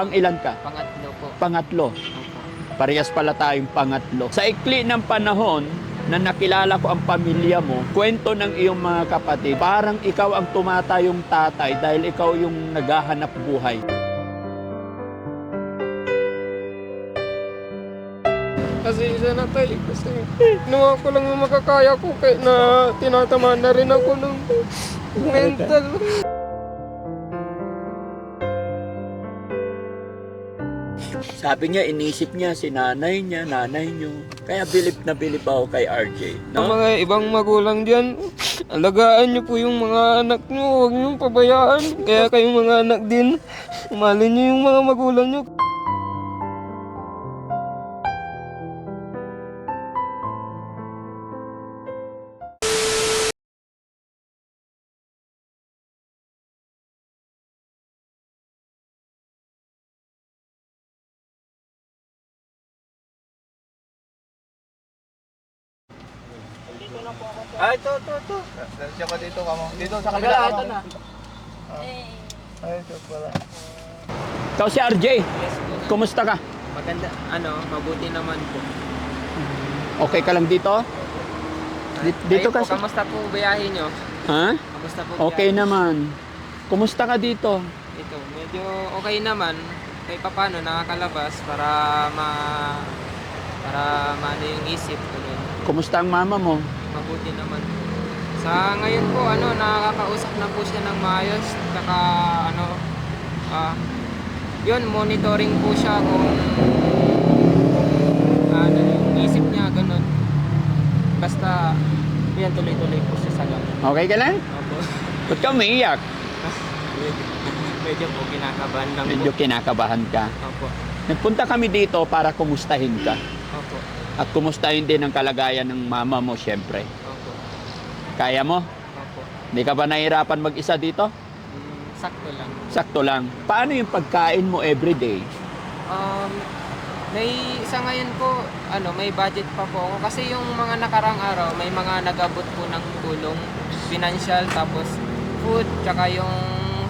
Pang-ilan ka? Pangatlo po. Pangatlo. Opo. Parehas pala tayong pangatlo. Sa ikli ng panahon na nakilala ko ang pamilya mo, kwento ng iyong mga kapatid, parang ikaw ang tumatayong tatay dahil ikaw yung naghahanap buhay. Kasi isa na tayo, kasi ginawa ko lang yung makakaya ko kaya na tinatamaan na rin ako ng mental. Sabi niya, inisip niya si nanay niya, nanay niyo. Kaya bilib na bilib ako kay RJ. Ang No? mga ibang magulang dyan, alagaan niyo po yung mga anak niyo, huwag niyong pabayaan. Kaya kayong mga anak din, mahalin niyo yung mga magulang niyo. Ah, ito. Diyan ka dito ka mo. Dito sa kabila ka mo. Ay, ito pala. Ikaw si RJ, Yes po. kumusta ka? Maganda, mabuti naman po. Okay ka lang dito? Dito Ayun ka po, sa... kamusta po biyahe nyo? Ha? Kamusta po Okay biyahe? naman. Kumusta ka dito? Ito, medyo okay naman. Kahit paano nakakalabas para maano yung isip ko nun. Kumusta ang mama mo? Mabuti naman. Sa ngayon po, nakakausap na po siya ng maayos. Saka, yun, monitoring po siya kung yung isip niya, ganun. Basta, yan, tuloy-tuloy po siya sa gamit. Okay ka lang? Opo. Ba't ka umiiyak? Medyo po kinakabahan lang Medyo po. kinakabahan ka. Opo. Nagpunta kami dito para kumustahin ka. Opo. At kumustahin din ang kalagayan ng mama mo, syempre. Opo. Kaya mo? Opo. Hindi ka ba nahihirapan mag-isa dito? Sakto lang. Sakto lang. Paano yung pagkain mo everyday? Sa ngayon po, may budget pa po ako. Kasi yung mga nakarang araw, may mga nag-abot po ng tulong, financial, tapos food, tsaka yung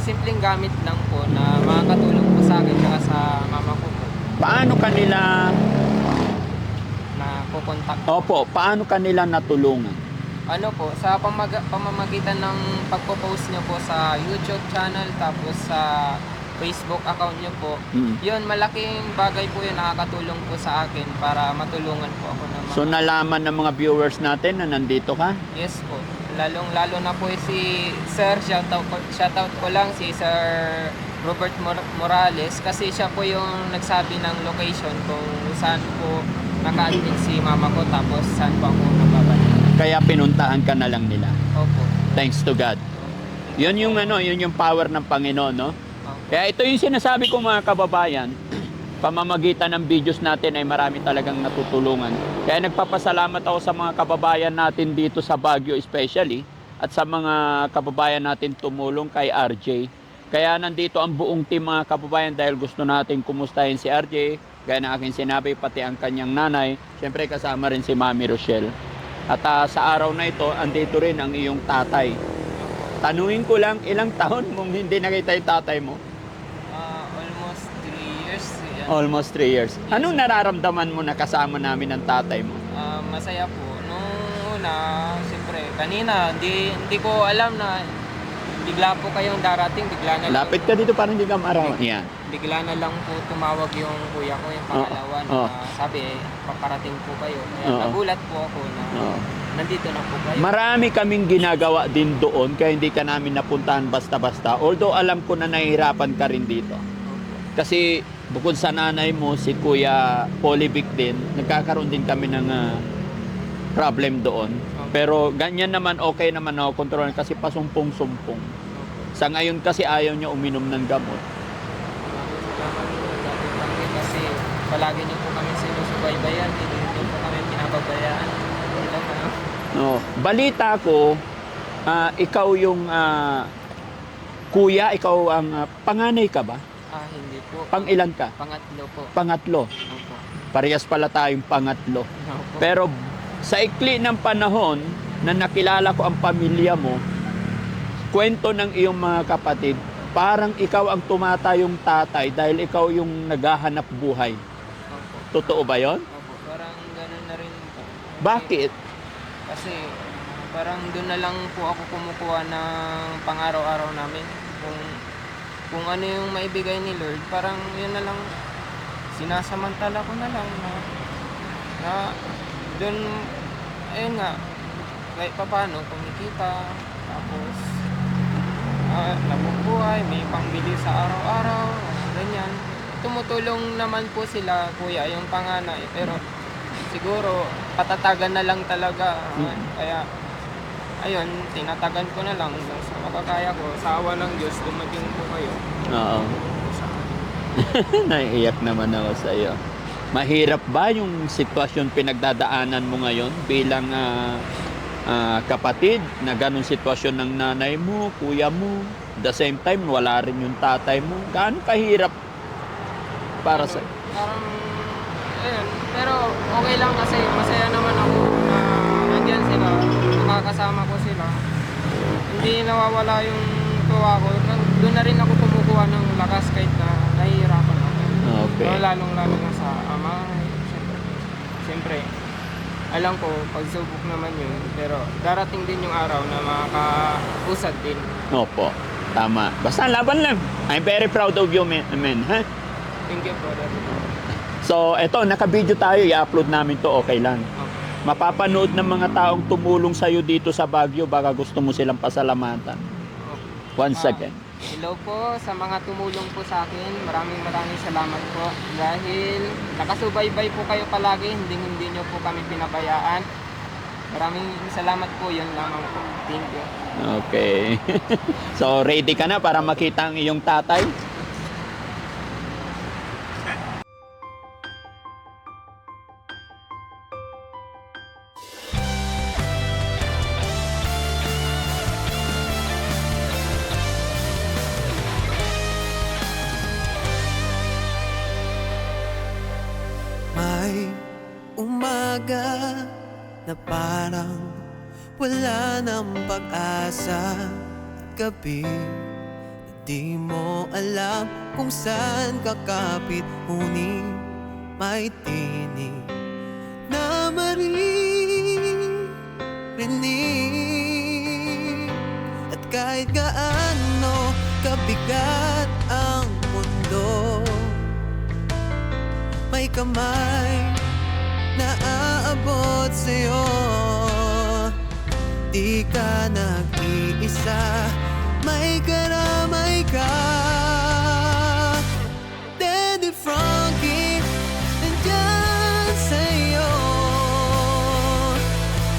simpleng gamit lang po na makakatulong po sa akin, tsaka sa mama ko po, Paano kanila... na kukontak. Opo, paano kanila natulungan? Sa pamamagitan ng pagpo-post nyo po sa YouTube channel, tapos sa Facebook account nyo po, yun, malaking bagay po yun, nakakatulong po sa akin para matulungan po ako ng mga... So nalaman ng mga viewers natin na nandito ka? Yes po. Lalo na po si Sir, shoutout ko lang si Sir Robert Morales kasi siya po yung nagsabi ng location kung saan po naka-admit si mama ko tapos saan po ako nababalik. Kaya pinuntahan ka na lang nila. Opo. Thanks to God. Yun yung power ng Panginoon, no? Opo. Kaya ito yung sinasabi ko mga kababayan, pamamagitan ng videos natin ay marami talagang natutulungan. Kaya nagpapasalamat ako sa mga kababayan natin dito sa Baguio especially at sa mga kababayan natin tumulong kay RJ. Kaya nandito ang buong team mga kababayan dahil gusto natin kumustahin si RJ. Gaya na aking sinabi, pati ang kanyang nanay. Siyempre kasama rin si Mami Rochelle. At sa araw na ito, andito rin ang iyong tatay. Tanungin ko lang, ilang taon mong hindi nakita yung tatay mo? Almost 3 years. Yan. Almost 3 years. Anong nararamdaman mo na kasama namin ang tatay mo? Masaya po. Nung una, siyempre, kanina, hindi ko alam na bigla po kayong darating, bigla na lang. Lapit ka dito parang hindi ka maarawan. Yan. Bigla na lang po tumawag yung kuya ko, yung pangalawa, na sabi, paparating po kayo. Kaya nagulat po ako na nandito na po kayo. Marami kaming ginagawa din doon kaya hindi ka namin napuntahan basta-basta. Although alam ko na nahihirapan ka rin dito. Kasi bukod sa nanay mo, si Kuya Polivic din, nagkakaroon din kami ng problem doon. Pero ganyan naman, okay naman ako kontrol kasi pasumpong-sumpong. Sa ngayon kasi ayaw niya uminom ng gamot. Kasi palagi niyo po kami sinusubaybayan, hindi niyo po kami pinababayaan. No, balita ko, ikaw yung kuya, ikaw ang panganay ka ba? Hindi po. Pang-ilan ka? Pangatlo po. Pangatlo. Opo. Parehas pala tayong pangatlo. Opo. Pero sa ikli ng panahon na nakilala ko ang pamilya mo, kwento ng iyong mga kapatid, parang ikaw ang tumatayong tatay dahil ikaw yung naghahanap buhay. Opo. Totoo ba yon? Opo, parang gano'n na rin po. Bakit? Kasi parang doon na lang po ako kumukuha ng pang-araw-araw namin. Kung ano yung maibigay ni Lord, parang yun na lang, sinasamantala ko na lang na doon, ayun nga, kahit paano, kumikita, tapos nabubuhay, may pangbili sa araw-araw, ganyan. Tumutulong naman po sila, kuya, yung panganay, pero siguro patatagan na lang talaga. Kaya ayun, tinatagan ko na lang hanggang sa makakaya ko. Sa awa ng Diyos, dumating po kayo. Oo. Naiiyak naman ako sa iyo. Mahirap ba yung sitwasyon pinagdadaanan mo ngayon bilang kapatid na ganun sitwasyon ng nanay mo, kuya mo? The same time, wala rin yung tatay mo. Gaano kahirap para sa... Parang, ayun. Pero okay lang kasi masaya naman ako na nandyan sila. Nakakasama ko sila. Hindi nawawala yung tuwa ko. Doon na rin ako kumukuha ng lakas kahit na nahihirapan ako. Okay. Lalong-lalo na sa ama. Siyempre, alam ko, pagsubok naman yun. Pero darating din yung araw na makakausad din. Opo, tama. Basta laban lang. I'm very proud of you, man. Ha? Thank you, brother. So, eto, naka-video tayo. I-upload namin to. Okay lang. Okay. Mapapanood ng mga taong tumulong sa'yo dito sa Baguio. Baka gusto mo silang pasalamatan. Once again. Hello po sa mga tumulong po sa akin. Maraming salamat po. Dahil nakasubaybay po kayo palagi. Hindi nyo po kami pinabayaan. Maraming salamat po. Yun lamang po. Thank you. Okay. So, ready ka na para makita ang iyong tatay? May umaga na parang wala ng pag-asa at gabi na di mo alam kung saan kakapit, ngunit may tinig na maririnig. At kahit gaano kabigat ang mundo, may kamay na aabot sa'yo. Di ka nag-iisa, may karamay ka. Daddy Frankie, nandyan sa'yo.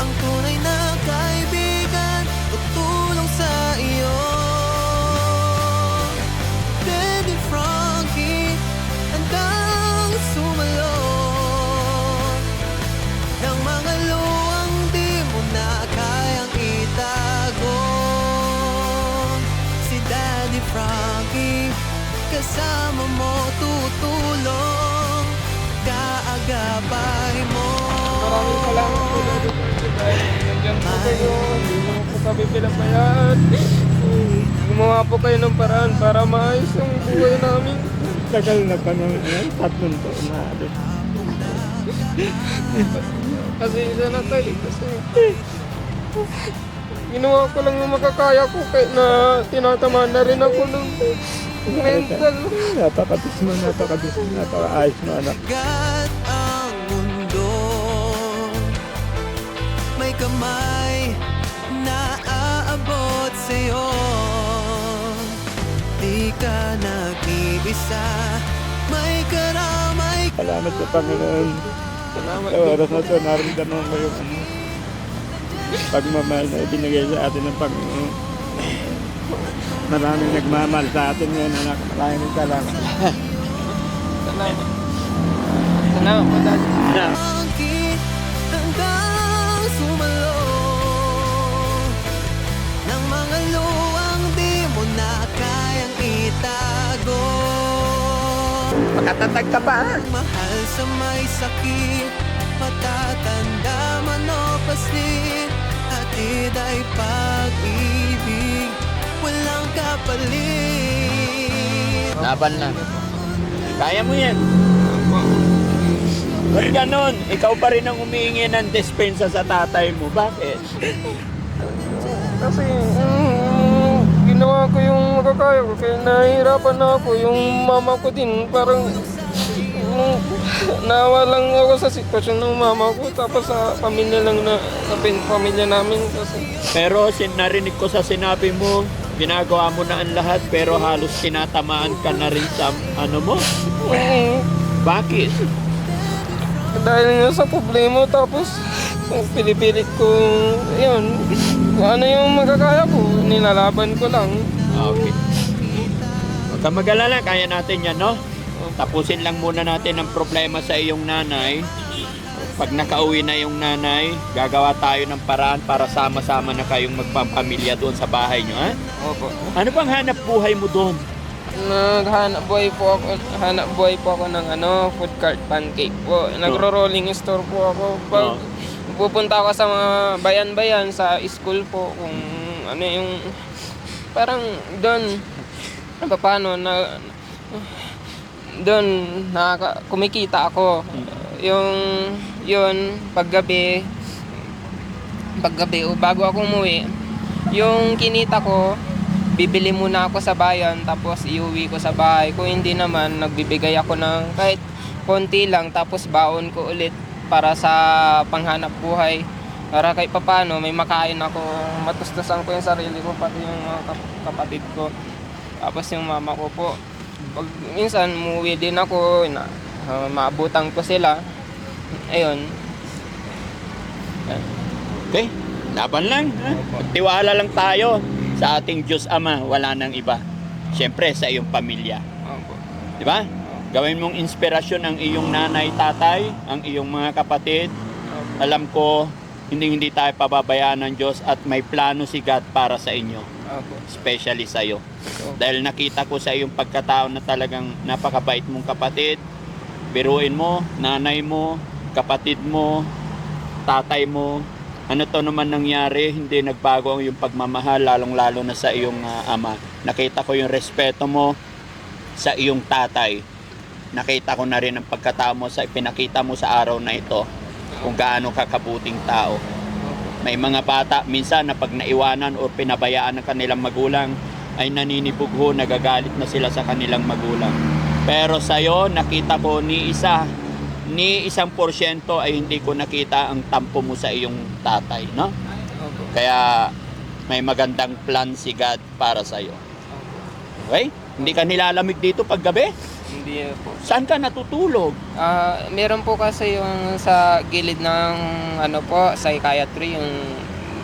Ang tunay na kaibigan, tutulong sa iyo. Daddy Frankie, handang sumalot ng mga luwang di mo na kayang itago. Si Daddy Frankie, kasama mo, tutulong, kaagapay mo. Maraming salamat po, Daddy Frankie, dahil nandiyan po kayo. Hindi mo po kami pinabayaan. Gumawa po kayo ng paraan para maayos ang buhay namin. Tagal na panahon yan, 3 taon na rin. Kasi isa na tayo, kasi ginawa ko lang yung makakaya ko kahit na tinatamaan na rin ako ng mental. Napakaayos mo anak. Gat ang mundo, may kamay na aabot sa'yo. Di ka nag-iisa, may karamay. Salamat sa Panginoon. Salamat Sa oras na ito, naramdaman mo yung pagmamahal na ibinigay sa atin ng Panginoon. Maraming nagmamahal sa atin ngayon, anak. Maraming salamat. Salamat. Salamat po, Daddy. Bakit hanggang sumalot ng mga luwang di mo na kayang itago. Makatatag ka pa, ha? Mahal sa may sakit, matatanda man o paslit, hatid ay pag-ibig walang kapalit. Laban lang. Kaya mo yan. Ba't ganon? Ikaw pa rin ang humihingi ng dispensa sa tatay mo. Bakit? Kasi ginawa ko yung makakaya ko, kaya nahihirapan na ako. Yung mama ko din, parang nawa lang ako sa sitwasyon ng mama ko, tapos sa pamilya lang na sa pamilya namin kasi. Pero narinig ko sa sinabi mo, ginagawa mo na ang lahat pero halos tinatamaan ka na rin sa ano mo. Bakit? Dahil nga sa problema, tapos pinipilit ko yun, kung ano yung magkakaya ko, nilalaban ko lang. Okay. Huwag kang mag-alala, kaya natin yan, no? Tapusin lang muna natin ang problema sa iyong nanay. Pag nakauwi na yung nanay, gagawa tayo ng paraan para sama-sama na kayong magpapamilya doon sa bahay nyo, ha? Opo. Ano bang hanap buhay mo doon? Hanap buhay po ako ng food cart pancake po. Nagro-rolling store po ako. Pag pupunta ako sa mga bayan-bayan sa school po, kung ano yung parang doon paano na doon kumikita ako. Yun paggabi o bago ako umuwi, yung kinita ko bibili muna ako sa bayan, tapos iuwi ko sa bahay. Kung hindi naman, nagbibigay ako ng kahit konti lang, tapos baon ko ulit para sa panghanap buhay. Para kahit papano, may makain ako, matustusan ko yung sarili ko, pati yung mga kapatid ko. Tapos yung mama ko po. Pag minsan, umuwi din ako, maabutan ko sila. Ayun. Okay, laban lang, ha? Tiwala lang tayo sa ating Diyos Ama, wala nang iba. Siyempre, sa iyong pamilya. Opo. Di ba? Gawin mong inspirasyon ang iyong nanay, tatay, ang iyong mga kapatid. Alam ko, hindi tayo pababayaan ng Diyos at may plano si God para sa inyo. Opo. Especially sa iyo. Dahil nakita ko sa iyong pagkatao na talagang napakabait mong kapatid. Biruin mo, nanay mo, kapatid mo, tatay mo. Ano to naman nangyari, hindi nagbago ang iyong pagmamahal, lalong-lalo na sa iyong ama. Nakita ko yung respeto mo sa iyong tatay. Nakita ko na rin ang pagkatao mo sa ipinakita mo sa araw na ito, kung gaano ka kabuting tao. May mga bata, minsan na pag naiwanan o pinabayaan ng kanilang magulang, ay naninibog ho, nagagalit na sila sa kanilang magulang. Pero sa'yo, nakita ko ni 1% ay hindi ko nakita ang tampo mo sa iyong tatay, no? Kaya may magandang plan si God para sa iyo. Okay? Hindi ka nilalamig dito pag gabi? Hindi po. Saan ka natutulog? Meron po kasi yung sa gilid ng psychiatry, yung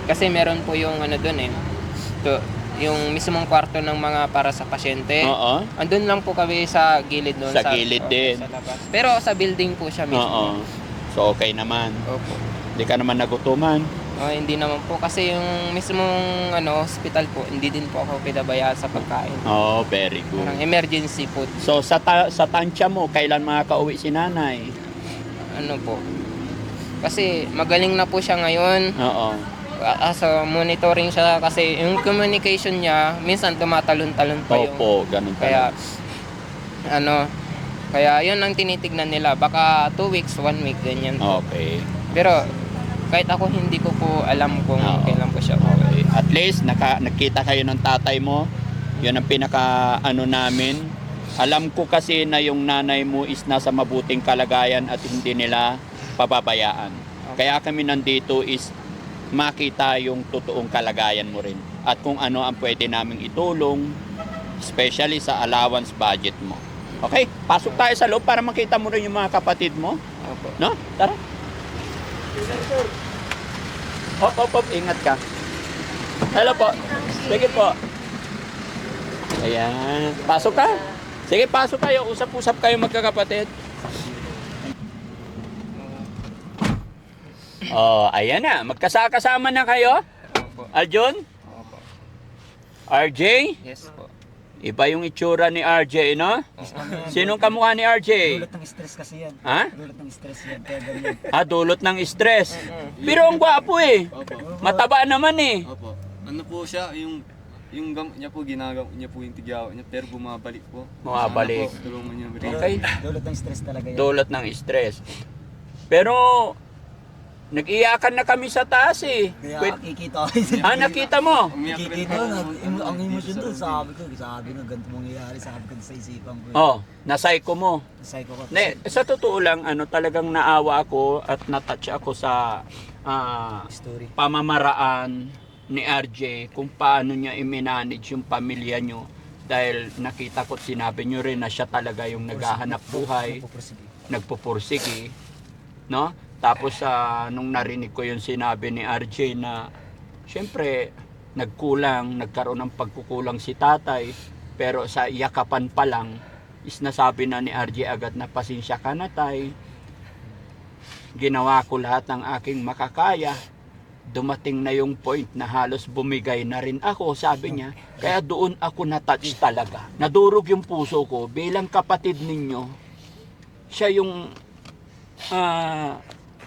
kasi meron po yung doon yung mismong kwarto ng mga para sa pasyente. Oo. Andun lang po kami sa gilid doon. Sa gilid din. Sa labas. Pero sa building po siya mismo. Oo. So okay naman. Opo. Hindi ka naman nagutuman. Hindi naman po kasi yung mismong hospital po, hindi din po ako pinabayaan sa pagkain. Oh, very good. Parang emergency food. So sa tansya mo, kailan makakauwi si nanay? Ano po? Kasi magaling na po siya ngayon. Oo. So monitoring siya kasi yung communication niya minsan tumatalon-talon pa yung. Opo, ganun Kaya talaga. kaya yun ang tinitignan nila, baka 2 weeks, 1 week ganyan po. Okay. Pero kahit ako hindi ko po alam kung Oo. kailan po siya Okay. At least nakita kayo ng tatay mo. Yun ang pinaka namin. Alam ko kasi na yung nanay mo is nasa mabuting kalagayan at hindi nila pababayaan. Kaya kami nandito is makita yung totoong kalagayan mo rin at kung ano ang pwede naming itulong, especially sa allowance budget mo. Okay, pasok tayo sa loob para makita mo rin yung mga kapatid mo. Opo. No? Tara. Hop, ingat ka. Hello po. Sige po. Ayan. Pasok ka. Sige, pasok kayo. Usap-usap kayo magkakapatid. Oh, ayan na. Magkasama na kayo? Opo. Aljon? Opo. RJ? Yes po. Iba yung itsura ni RJ, no? Sinong kamukha ni RJ? Dulot ng stress kasi yan. Ha? Dulot ng stress yan. Kaya ganyan. Dulot ng stress. Pero ang gwapo eh. Mataba naman eh. Opo. Ano po siya, yung yung gamot niya po, ginagamot niya po yung tigyaw niya, pero bumabalik po. Bumabalik. Sana po, tulungan niya rin. Okay. Dulot ng stress talaga yan. Dulot ng stress. Pero, nag-iyakan na kami sa taas eh. Kaya kikita ko. Nakita mo? Umiyak rin Kikita po. ko, ang emosyon doon, sabi ko, ganito mangyayari, sabi ko sa isipan ko. Oh, na-psycho mo. Psycho ko. Sa totoo lang, talagang naawa ako at natouch ako sa Story. pamamaraan ni RJ kung paano niya i-manage yung pamilya nyo. Dahil nakita ko at sinabi nyo rin na siya talaga yung naghahanap buhay, nagpupursige, no? Tapos nung narinig ko yung sinabi ni RJ na syempre nagkaroon ng pagkukulang si tatay, pero sa yakapan pa lang is nasabi na ni RJ agad na pasensya ka na tay, ginawa ko lahat ng aking makakaya, dumating na yung point na halos bumigay na rin ako, sabi niya. Kaya doon ako na-touch talaga, nadurog yung puso ko bilang kapatid ninyo. Siya yung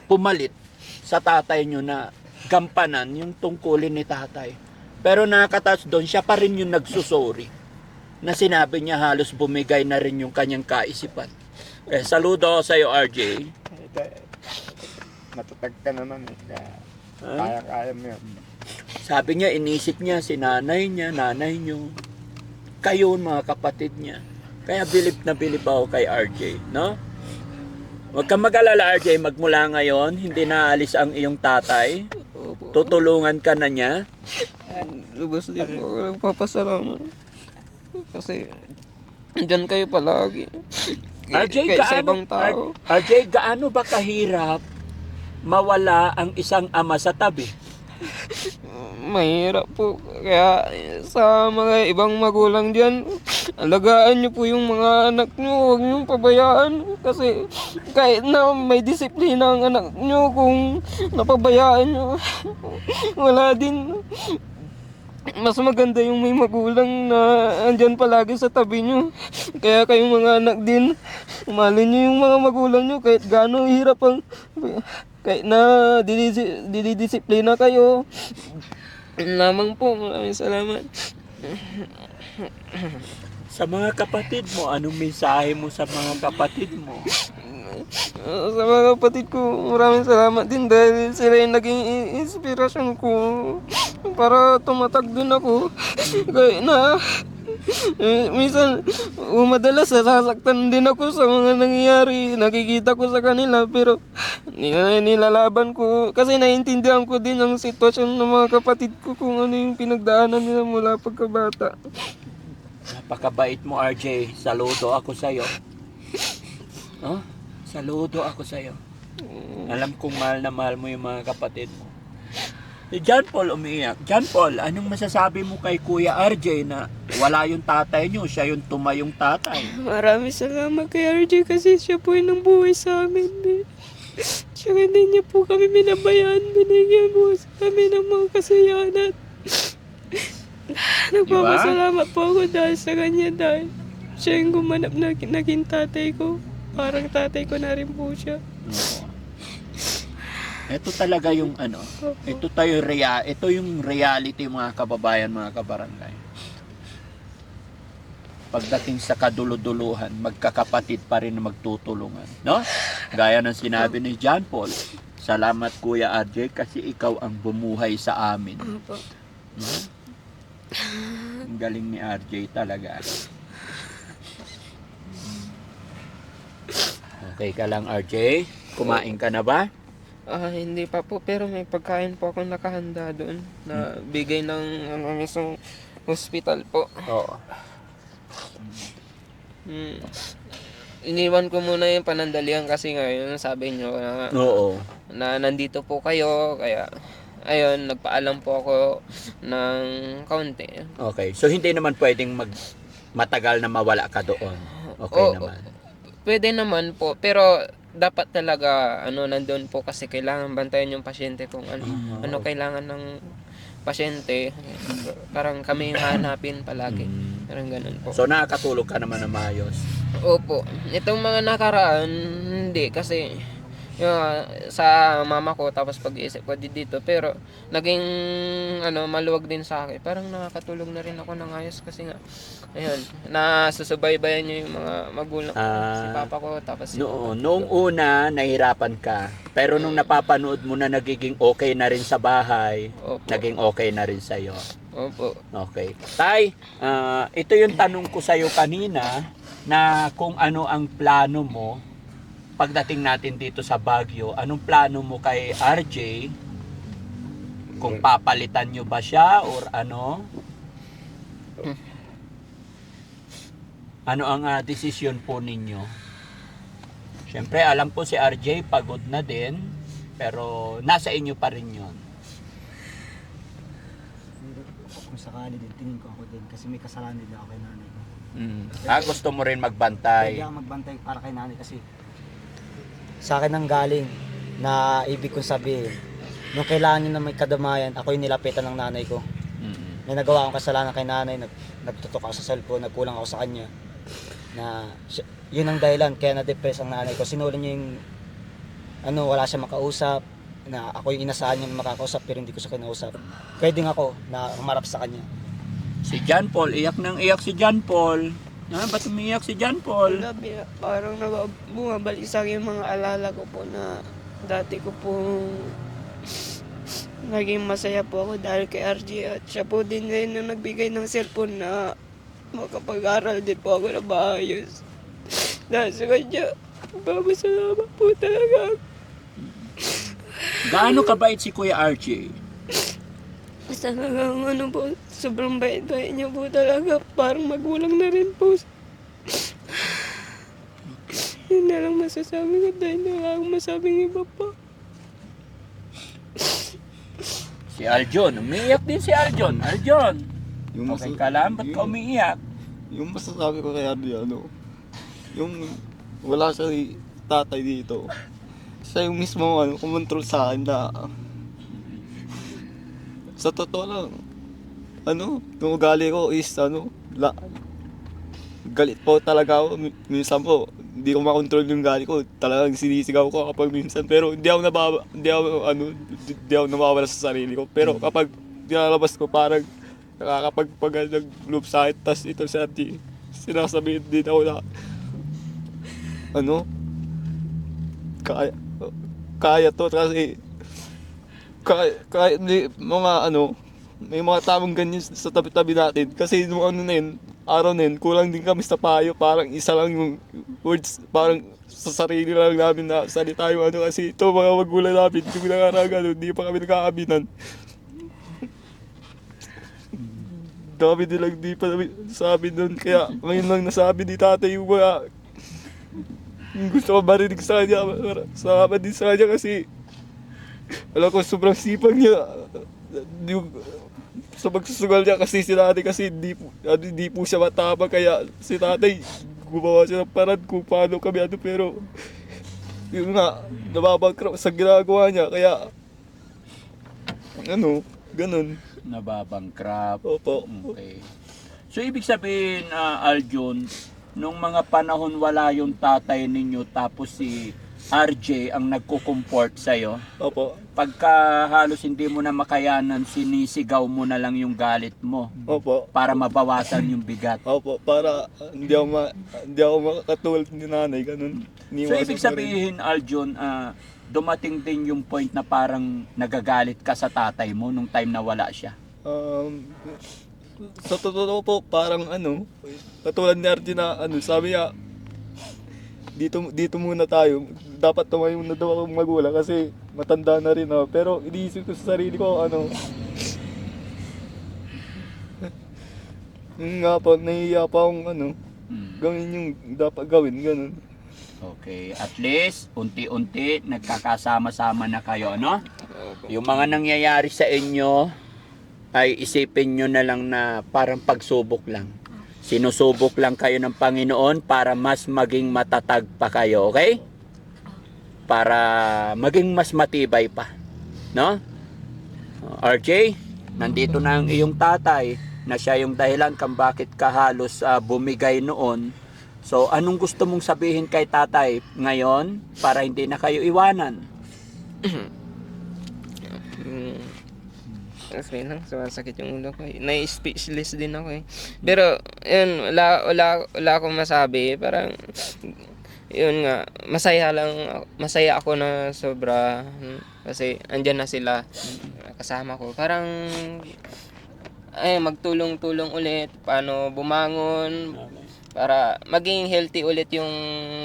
pumalit sa tatay nyo na gampanan yung tungkulin ni tatay. Pero nakaka-touch doon, siya pa rin yung nagsusori. Na sinabi niya halos bumigay na rin yung kanyang kaisipan. Saludo sa iyo, RJ. Matatag ka naman eh. Kaya mo yun. Sabi niya, inisip niya si nanay niya, nanay niyo. Kayo mga kapatid niya. Kaya bilib na bilib ako kay RJ, no? Huwag kang mag-alala, RJ, magmula ngayon, hindi naalis ang iyong tatay. Tutulungan ka na niya. Lubos din po ako nagpapasalamat. Kasi, dyan kayo palagi. RJ, Kahit sa ibang tao. RJ, gaano ba kahirap mawala ang isang ama sa tabi? Mahirap po. Kaya sa mga ibang magulang dyan, alagaan nyo po yung mga anak nyo. Huwag nyo pabayaan. Kasi kahit na may disiplina ang anak nyo, kung napabayaan nyo, wala din. Mas maganda yung may magulang na andyan palagi sa tabi nyo. Kaya kayong mga anak din, umalin nyo yung mga magulang nyo kahit gaano hirap ang... Kahit na didisiplina kayo. Lamang po, maraming salamat. Sa mga kapatid mo, anong mensahe mo sa mga kapatid mo? Sa mga kapatid ko, maraming salamat din dahil sila yung naging inspirasyon ko para tumatag din ako. Kahit na minsan, madalas nasasaktan din ako sa mga nangyayari. Nakikita ko sa kanila pero nilalaban ko. Kasi naiintindihan ko din ang sitwasyon ng mga kapatid ko kung ano yung pinagdaanan nila mula pagkabata. Napakabait mo, RJ. Saludo ako sa'yo. Oh? Saludo ako sa'yo. Alam kong mahal na mahal mo yung mga kapatid mo. Si John Paul umiiyak. John Paul, anong masasabi mo kay Kuya RJ na wala yung tatay nyo, siya yung tumayong tatay? Maraming salamat kay RJ kasi siya po yung buhay sa amin. Siya hindi niya po kami binabayaan. Binigyan mo sa kami ng mga kasiyahan at nagpapasalamat po ako dahil sa kanya dahil siya yung gumanap na naging tatay ko. Parang tatay ko na rin po siya. Ito talaga yung ito yung reality mga kababayan, mga kabarangay. Pagdating sa kaduluduluhan, magkakapatid pa rin na magtutulungan, no? Gaya ng sinabi ni John Paul, salamat Kuya RJ kasi ikaw ang bumuhay sa amin. Ang galing ni RJ talaga. Okay ka lang, RJ? Kumain ka na ba? Hindi pa po, pero may pagkain po akong nakahanda doon na bigay ng mismong hospital po. Oo. Iniwan ko muna yung panandalian kasi ngayon sabi nyo na, Oo. na nandito po kayo, kaya ayun, nagpaalam po ako ng kaunti. Okay. So hindi naman pwedeng matagal na mawala ka doon. Okay naman. Pwede naman po, pero dapat talaga nandoon po kasi kailangan bantayan yung pasyente kung ano kailangan ng pasyente. Parang kami yung hanapin palagi. Parang ganun po. So nakakatulog ka naman na maayos. Opo. Itong mga nakaraan, hindi kasi sa mama ko, tapos pag-iisip ko dito, pero naging maluwag din sa akin. Parang nakakatulong na rin ako ng ayos kasi nga ayun, nasusubaybayan niyo yung mga magulang ko, si papa ko, tapos si Noong una, nahirapan ka. Pero nung napapanood mo na nagiging okay na rin sa bahay, Opo. naging okay na rin sa'yo. Opo. Okay. Tay, ito yung tanong ko sa'yo kanina na kung ano ang plano mo pagdating natin dito sa Baguio. Anong plano mo kay RJ? Kung papalitan nyo ba siya or ano? Ano ang desisyon po ninyo? Siyempre, alam po si RJ pagod na din, pero nasa inyo pa rin yun. Kung sakali din, tingin ko ako din kasi may kasalanan din ako kay nanay ko. Gusto mo rin magbantay. Kaya magbantay para kay nanay kasi sa akin ang galing na ibig kong sabihin. Nung kailangan niya na may kadamayan, ako yung nilapitan ng nanay ko. May nagawa akong kasalanan kay nanay, nagtutok ako sa cellphone, nagkulang ako sa kanya. Na yun ang dahilan kaya na-depress ang nanay ko. Sinuli niya yung wala siya makausap, na ako yung inasahan niya na makakausap pero hindi ko siya kinausap. Pwedeng ako na humarap sa kanya. Si John Paul, iyak nang iyak si John Paul. Ba't umiiyak si John Paul? Parang bumabalik sa akin yung mga alala ko po na dati ko pong naging masaya po ako dahil kay RJ at siya po din rin na nagbigay ng cellphone na makapag-aral din po ako na maayos. Dahil sa kanya, salamat po talaga. Gaano kabait si Kuya RJ? Talagang po, sobrang bait-bait niya po talaga. Parang magulang na rin po. Yun na lang masasabi ko dahil wala akong masabing iba pa. Si Aljon, umiiyak din si Aljon. Aljon, Yung okay ka lang? Ba't ka umiiyak? Yung masasabi ko kay Ardy, yung wala siya tatay dito. Siya yung mismo kumontrol sa akin na sa totoo lang, yung ugali ko is galit po talaga ako. Minsan po, hindi ko makontrol yung gali ko. Talagang sinisigaw ko kapag minsan. Pero hindi ako nawawala sa sarili ko. Pero kapag nilalabas ko, parang nakakapagpagal ng loop sa akin. Tas ito si Auntie, sinasabihin din ako na, kaya to kasi kahit may mga tamang ganyan sa tabi-tabi natin kasi nung araw na yun, kulang din kami sa payo, parang isa lang yung words, parang sa sarili lang namin na salita yung kasi ito mga magulang namin, yung nangarang hindi pa kami nakakabinan. Dami nilang di pa sabi doon, kaya ngayon lang nasabi ni tatay yung mga yung gusto ko marinig sa kanya, salamat din sa kanya kasi alam ko sobrang sipag niya sa pagsusugal niya kasi si tatay kasi di po siya matama kaya si tatay gumawa siya ng paraan kung paano kami pero yun nga, nababangkrap sa ginagawa niya kaya ganun. Nababangkrap. Opo. Okay. So ibig sabihin, Aljon, nung mga panahon wala yung tatay ninyo tapos si RJ ang nagko-comfort sa'yo. Opo. Pagka halos hindi mo na makayanan, sinisigaw mo na lang yung galit mo. Opo. Para mabawasan yung bigat. Opo, para hindi ako makakatulad ni nanay, ganun. So ibig sabihin, Aljon, dumating din yung point na parang nagagalit ka sa tatay mo nung time na wala siya. Sa totoo po, parang katulad ni RJ na sabi niya, dito muna tayo. Dapat tumayo na daw akong magulang kasi matanda na rin ako. Pero iniisip ko sa sarili ko, yun nga po, nahihiya pa akong gawin yung dapat gawin, ganun. Okay, at least unti-unti nagkakasama-sama na kayo, no? Yung mga nangyayari sa inyo ay isipin nyo na lang na parang pagsubok lang. Sinusubok lang kayo ng Panginoon para mas maging matatag pa kayo, okay? Para maging mas matibay pa, no? RJ, nandito na ang iyong tatay na siya yung dahilan kung bakit ka halos bumigay noon So, anong gusto mong sabihin kay tatay ngayon para hindi na kayo iwanan? Kasi lang, sumasakit yung ulo ko. Na-speechless din ako eh. Pero, yun, wala akong masabi. Parang, yun nga, masaya ako na sobra. Kasi, andyan na sila kasama ko. Parang, magtulong-tulong ulit. Paano bumangon. Para maging healthy ulit yung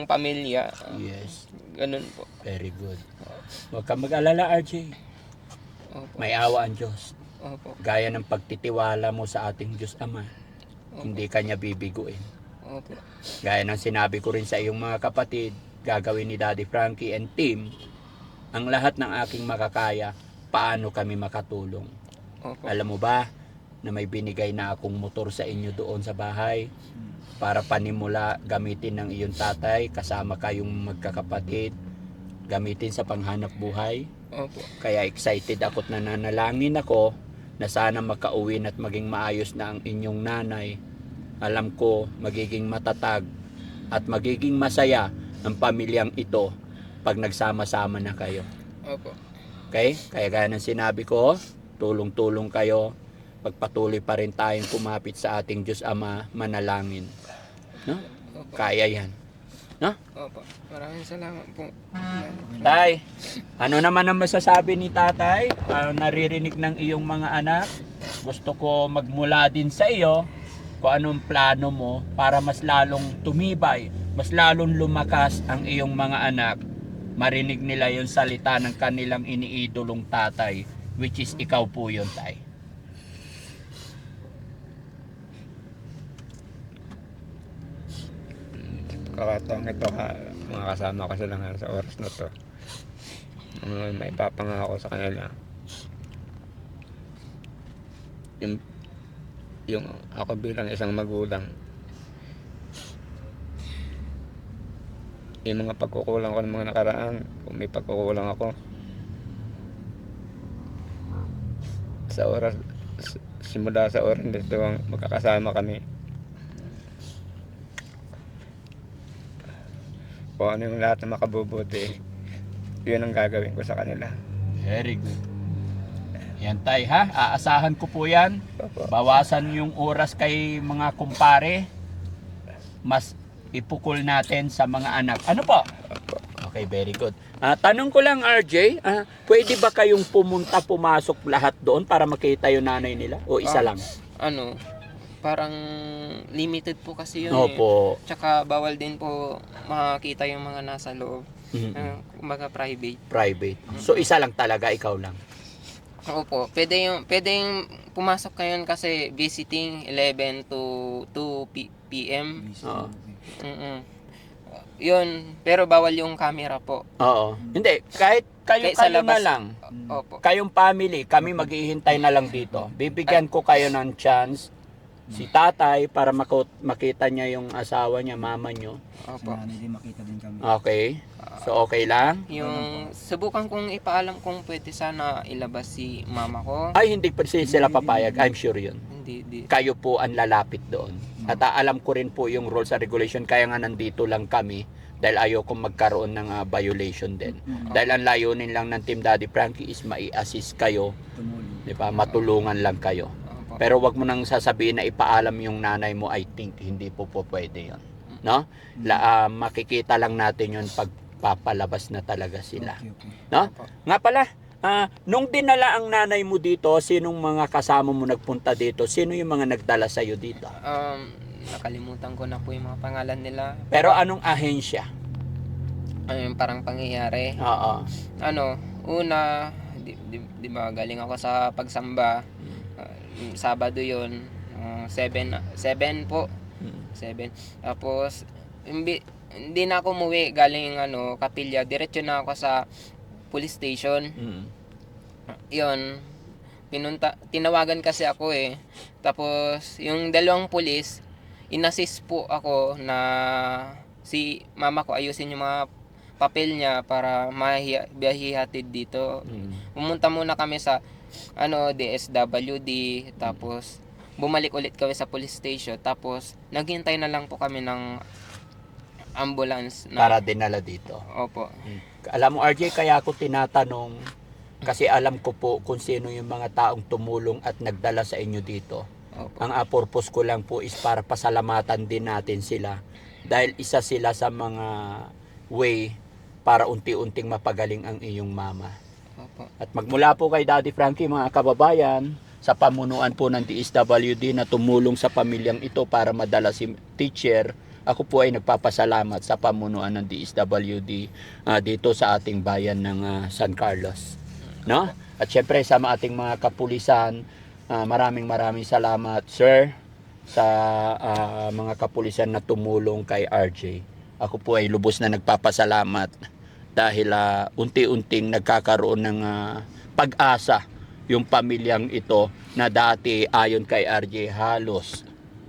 pamilya. Yes, Ganun po. very good. Huwag kang mag-alala, RJ. Opo. May awa ang Diyos. Opo. Gaya ng pagtitiwala mo sa ating Diyos Ama. Hindi kanya bibiguin. Opo. Gaya ng sinabi ko rin sa iyong mga kapatid, gagawin ni Daddy Frankie and team ang lahat ng aking makakaya paano kami makatulong. Opo. Alam mo ba na may binigay na akong motor sa inyo doon sa bahay para panimula gamitin ng iyong tatay kasama kayong magkakapatid, gamitin sa panghanap buhay. Opo. Kaya excited ako at nananalangin ako na sana makauwi at maging maayos na ang inyong nanay. Alam ko magiging matatag at magiging masaya ang pamilyang ito pag nagsama-sama na kayo. Opo. Okay? Kaya gaya ng sinabi ko, tulong-tulong kayo. Pagpatuloy pa rin tayong kumapit sa ating Diyos Ama, manalangin. No? Kaya yan. No? Opo. Maraming salamat po. Tay, ano naman ang masasabi ni tatay? Naririnig ng iyong mga anak. Gusto ko magmula din sa iyo kung anong plano mo para mas lalong tumibay, mas lalong lumakas ang iyong mga anak. Marinig nila yung salita ng kanilang iniidolong tatay, which is ikaw po yun, tay. Kakataong ito mga kasama ko sila nga sa oras na to. May papangako sa kanila. Yung ako bilang isang magulang, yung mga pagkukulang ko ng mga nakaraan, kung may pagkukulang ako, sa oras, simula sa oras dito magkakasama kami. Kung ano yung lahat na makabubuti, yun ang gagawin ko sa kanila. Very good. Yan tay ha, aasahan ko po yan. Opo. Bawasan yung oras kay mga kumpare. Mas ipukul natin sa mga anak. Ano po? Opo. Okay, very good. Tanong ko lang RJ, pwede ba kayong pumasok lahat doon para makita yung nanay nila? O isa lang? Ano, parang limited po kasi yun. Opo. Tsaka bawal din po makita yung mga nasa loob. Mhm. Kumbaga private. Private. So isa lang talaga, ikaw lang. Opo, pwedeng pumasok kayo kasi visiting 11 to 2 p.m. Oo. Yun, pero bawal yung camera po. Oo. Hindi, kahit Kahit sa kayo na labas. lang. Opo. Kayong family, kami maghihintay na lang dito. Bibigyan ko kayo ng chance si tatay para makita niya yung asawa niya, mama niyo. Opo. Okay? So okay lang? Yung subukan kong ipaalam kung pwede sana ilabas si mama ko. Ay, hindi pa sila papayag. I'm sure yun. Hindi. Kayo po ang lalapit doon. At alam ko rin po yung rules and regulation, kaya nga nandito lang kami dahil ayoko magkaroon ng violation din. Dahil ang layunin lang ng Team Daddy Frankie is mai-assist kayo, di ba? Matulungan lang kayo. Opo. Pero wag mo nang sasabihin na ipaalam yung nanay mo, I think hindi po pwede yun. No? Makikita lang natin yun pag papalabas na talaga sila. No? Nga pala, nung dinala ang nanay mo dito, sinong mga kasama mo nagpunta dito? Sino yung mga nagdala sa'yo dito? Nakalimutan ko na po yung mga pangalan nila. Pero anong ahensya? Yung parang pangyayari. Oo. Una, di ba galing ako sa pagsamba. Sabado yun. 7 po. 7. Tapos, hindi na ako umuwi galing Kapilya. Diretso na ako sa police station. Yun. Tinawagan kasi ako eh. Tapos, yung dalawang pulis, inassist po ako na si mama ko ayusin yung mga papel niya para mahihatid dito. Pumunta muna kami sa DSWD, tapos bumalik ulit kami sa police station, tapos naghintay na lang po kami ng ambulance na. para dinala dito. Opo. Alam mo RJ, kaya ako tinatanong kasi alam ko po kung sino yung mga taong tumulong at nagdala sa inyo dito. Opo. Ang purpose ko lang po is para pasalamatan din natin sila dahil isa sila sa mga way para unti-unting mapagaling ang iyong mama. Opo. At magmula po kay Daddy Frankie mga kababayan, sa pamunuan po ng DSWD na tumulong sa pamilyang ito para madala si teacher, ako po ay nagpapasalamat sa pamunuan ng DSWD dito sa ating bayan ng San Carlos. No? At syempre sa ating mga kapulisan, maraming salamat sir sa mga kapulisan na tumulong kay RJ. Ako po ay lubos na nagpapasalamat dahil unti-unting nagkakaroon ng pag-asa yung pamilyang ito na dati ayon kay RJ halos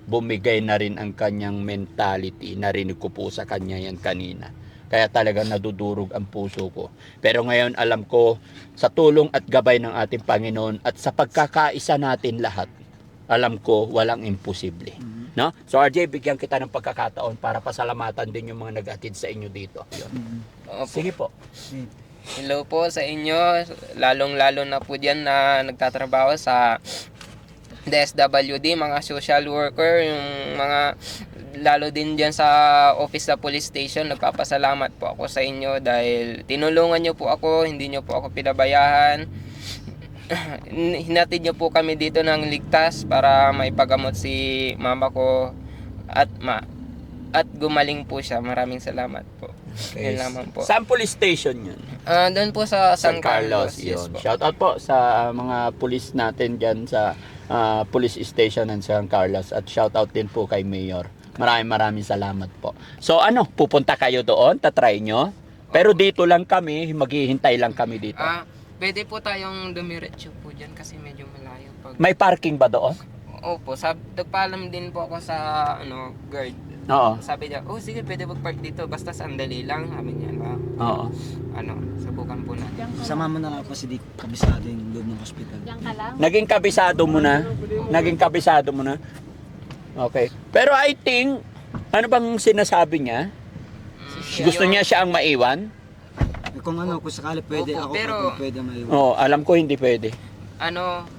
bumigay na rin ang kanyang mentality. Narinig ko po sa kanya yan kanina. Kaya talagang nadudurog ang puso ko. Pero ngayon alam ko sa tulong at gabay ng ating Panginoon at sa pagkakaisa natin lahat, alam ko walang imposible. No? So RJ, bigyan kita ng pagkakataon para pasalamatan din yung mga nag-atid sa inyo dito. Yun. Opo. Sige po. Hello po sa inyo, lalong-lalo na po dyan na nagtatrabaho sa DSWD, mga social worker, yung mga lalo din dyan sa office sa police station. Nagpapasalamat po ako sa inyo dahil tinulungan nyo po ako, hindi nyo po ako pinabayaan. Hinatid nyo po kami dito ng ligtas para maipagamot si mama ko at gumaling po siya. Maraming salamat po. Yun lamang po. Saan police station yun? Doon po sa San Carlos. Yun. Yes po. Shout out po sa mga police natin dyan sa police station ng San Carlos at shout out din po kay Mayor. Maraming salamat po. So pupunta kayo doon, tatry nyo. Pero dito lang kami, maghihintay lang kami dito. Pwede po tayong dumiretso po dyan kasi medyo malayo. May parking ba doon? Opo, nagpaalam din po ako sa guard. Oo. Sabi niya, sige, pwede mag-park dito, basta sandali lang. Sabi niya, Oo. Subukan po natin. Sama mo na lang kasi di kabisado yung loob ng hospital. Naging kabisado mo na? Okay. Pero I think, ano bang sinasabi niya? Gusto niya siya ang maiwan? Kung kung sakali pwede, Opo, ako pero- pwede maiwan. Oo, alam ko hindi pwede.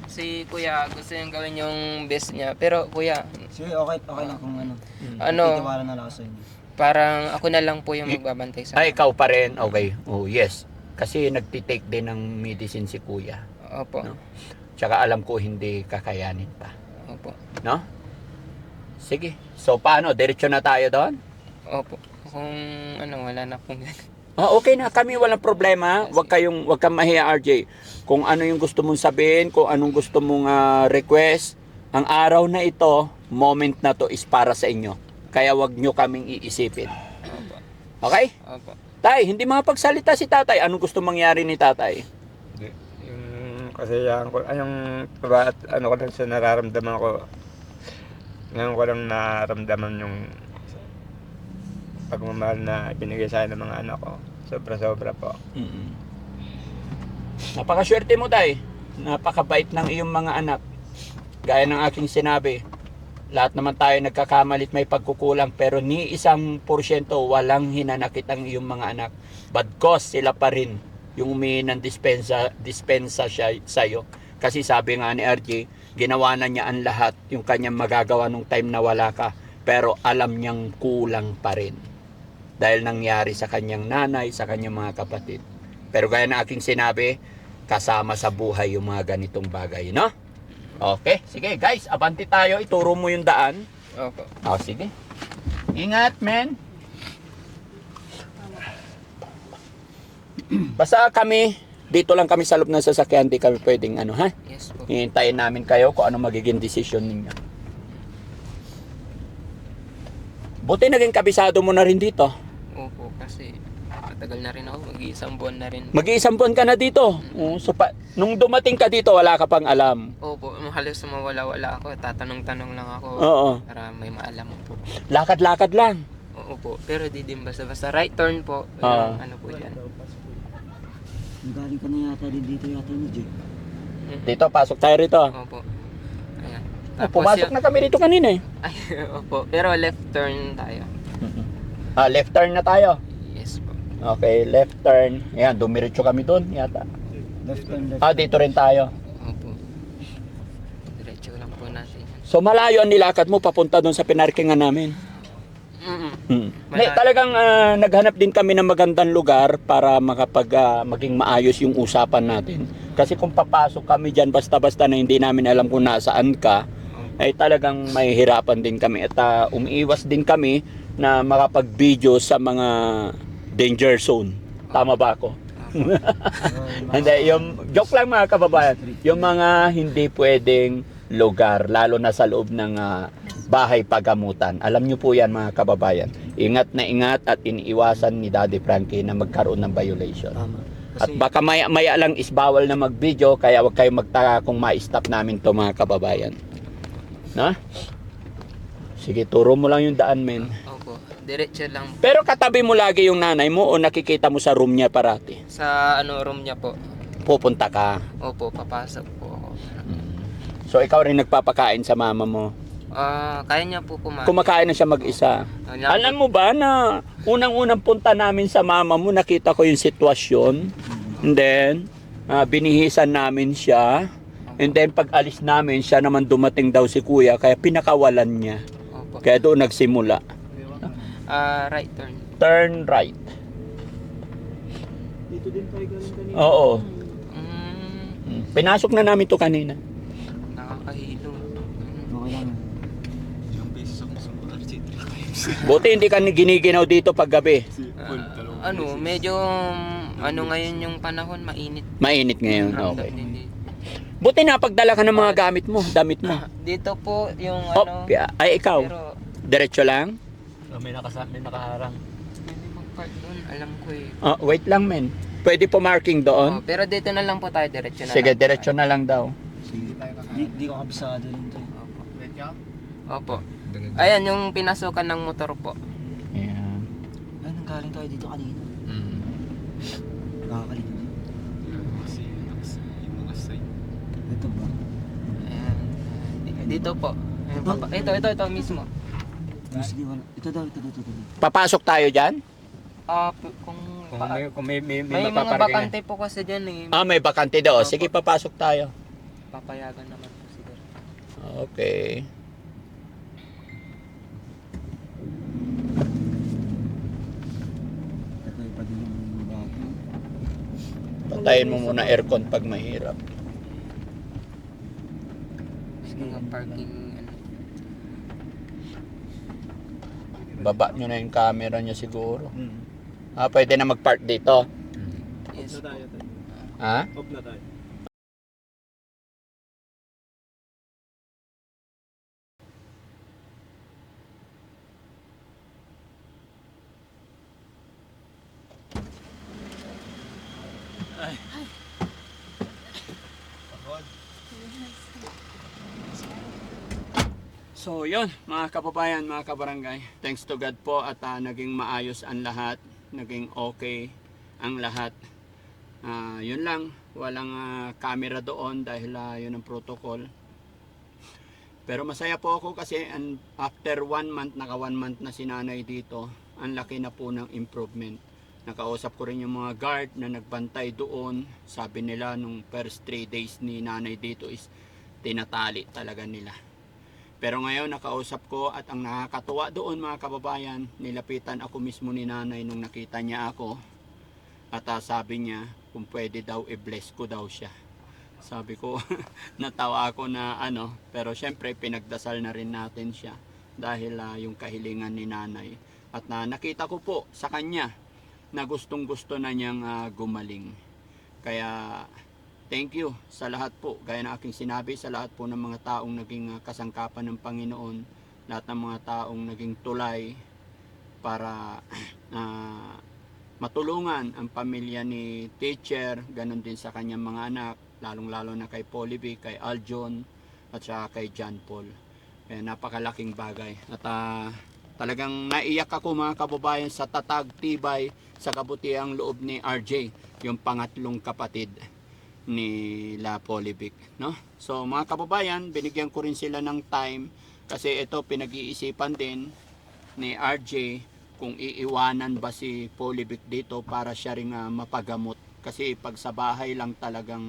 Si Kuya, gusto niyang gawin yung best niya. Pero Kuya, Sige, okay lang kung Ano? titiwala na lang ako sa inyo. parang ako na lang po yung magbabantay sa Ikaw pa rin. Okay. Oh, yes. Kasi nagtitake din ng medicine si Kuya. Opo. No? Tsaka alam ko hindi kakayanin pa. Opo. No? Sige. So paano? Diretso na tayo doon? Opo. Kung wala na pong Okay na. Kami walang problema. Huwag kang mahiya, RJ. Kung ano yung gusto mong sabihin, kung anong gusto mong request, ang araw na ito, moment na to is para sa inyo. Kaya wag nyo kaming iisipin. Okay? Opo. Tay, hindi makapagsalita si tatay. Anong gusto mangyari ni tatay? Yung kasiyahan ko, ko lang sa nararamdaman ko. Ngayon ko lang nararamdaman yung pagmamahal na binigay sa akin ng mga anak ko. Sobra po. Napakaswerte mo, tay. Napakabait ng iyong mga anak. Gaya ng aking sinabi, lahat naman tayo nagkakamalit, may pagkukulang, pero ni 1% walang hinanakit ang iyong mga anak. Bagkos sila pa rin yung humingi ng dispensa siya sa'yo. Kasi sabi nga ni RJ, ginawa na niya ang lahat, yung kanyang magagawa nung time na wala ka, pero alam niyang kulang pa rin. Dahil nangyari sa kanyang nanay, sa kanyang mga kapatid. Pero gaya ng aking sinabi, kasama sa buhay yung mga ganitong bagay, no? Okay, sige guys, abanti tayo, ituro mo yung daan. Opo. Sige. Ingat, men. Basta kami, dito lang kami sa loob ng sasakyan, di kami pwedeng ha? Yes po. Hihintayin namin kayo kung ano magiging desisyon ninyo. Buti naging kabisado mo na rin dito. Opo, kasi matagal na rin ako, mag-iisang buwan na rin. Mag-iisang buwan ka na dito. Nung dumating ka dito, wala ka pang alam. Opo, halos mawala-wala ako, tatanong-tanong lang ako Oo. para may maalam po. Lakad-lakad lang. Opo, pero di din basta right turn po. Yung po yan. Galing ka na yata dito yata ni Jay. Dito, pasok tayo rito. Opo. Ayan. Pumasok na kami rito kanina eh. Ay, opo. Pero left turn tayo. Left turn na tayo. Yes po. Okay, left turn. Ayan, dumiretso kami doon yata. Left turn, left. Dito rin tayo. Opo. Diretso lang po natin. So malayo ang nilakad mo papunta doon sa pinarkingan namin. Talagang naghanap din kami ng magandang lugar para maging maayos yung usapan natin. Kasi kung papasok kami dyan basta-basta na hindi namin alam kung nasaan ka, ay talagang mahihirapan din kami. At umiiwas din kami na makapag-video sa mga danger zone. Tama ba ako? Hindi, joke lang mga kababayan. Yung mga hindi pwedeng lugar, lalo na sa loob ng bahay pagamutan. Alam nyo po yan mga kababayan. Ingat na ingat at iniiwasan ni Daddy Frankie na magkaroon ng violation. Tama. At baka maya lang is bawal na mag-video, kaya huwag kayong magtaka kung ma-stop namin to mga kababayan. Na? Sige, turo mo lang yung daan, men. Opo. Diretso lang Pero katabi mo lagi yung nanay mo o nakikita mo sa room niya parati? sa room niya po. Pupunta ka. Opo, papasok po ako. So ikaw rin nagpapakain sa mama mo. Kaya niya po kumain. Kumakain na siya mag-isa. Alam mo ba na unang-unang punta namin sa mama mo, nakita ko yung sitwasyon. And then, binihisan namin siya. And then, pag alis namin, siya naman dumating daw si kuya, kaya pinakawalan niya. Opo. Kaya doon nagsimula. Right turn. Turn right. Dito din tayo galing kanina. Oo. Mm, Pinasok na namin to kanina. nakakahilo. Okay lang. Ilang beses ako sa RJ 3 times. Buti hindi ka giniginaw dito pag gabi. Medyo ngayon yung panahon, mainit. Mainit ngayon. Ramdam Okay. din dito. Buti napagdala ka ng mga gamit mo, damit mo. Dito po yung Ay, ikaw. pero Diretso lang? May nakaharang. pwede mag-park doon, alam ko eh. Wait lang, men. Pwede po marking doon? Pero dito na lang po tayo, diretso na Sige, lang. diretso na lang daw. Di ko kabisado rin to. Opo. Ayan, yung pinasukan ng motor po. Ayan. Ay, nanggaling tayo dito kanina. Nakakalito. Kasi yung mga sign. Ito ba? Ayan. Dito po. Ayan, ito mismo. Sige, wala. Ito daw. Papasok tayo dyan? Kung may may mga bakante po kasi dyan eh. May bakante daw. Sige, papasok tayo. Papayagan naman po siguro. Okay. Ito yung pwede yung bago. Patayin mo muna aircon pag mahirap. Mga parking Baba nyo na yung camera nyo siguro. Pwede na mag-park dito. Yes po. Ha? Off na tayo. So yun, mga kababayan, mga kabarangay, thanks to God po at naging maayos ang lahat, naging okay ang lahat. Yun lang, walang camera doon dahil yun ang protocol. Pero masaya po ako kasi after 1 month, naka 1 month na si nanay dito, ang laki na po ng improvement. Nakausap ko rin yung mga guard na nagbantay doon. Sabi nila nung first 3 days ni nanay dito is tinatali talaga nila. Pero ngayon nakausap ko at ang nakakatuwa doon mga kababayan, nilapitan ako mismo ni nanay nung nakita niya ako. At sabi niya kung pwede daw i-bless ko daw siya. Sabi ko natawa ako na pero syempre pinagdasal na rin natin siya dahil yung kahilingan ni nanay. At nakita ko po sa kanya na gustong gusto na niyang gumaling. Kaya thank you sa lahat po. Gaya na aking sinabi, sa lahat po ng mga taong naging kasangkapan ng Panginoon, lahat ng mga taong naging tulay para matulungan ang pamilya ni teacher, ganun din sa kanyang mga anak, lalong-lalo na kay Polivic, kay Aljon, at saka kay John Paul. Kaya napakalaking bagay. At talagang naiyak ako mga kababayan sa tatag tibay sa kabutihang loob ni RJ, yung pangatlong kapatid ni La Polivic, no? So mga kababayan, binigyan ko rin sila ng time kasi ito pinag-iisipan din ni RJ kung iiwanan ba si Polybic dito para siya ring mapagamot. Kasi pag sa bahay lang talagang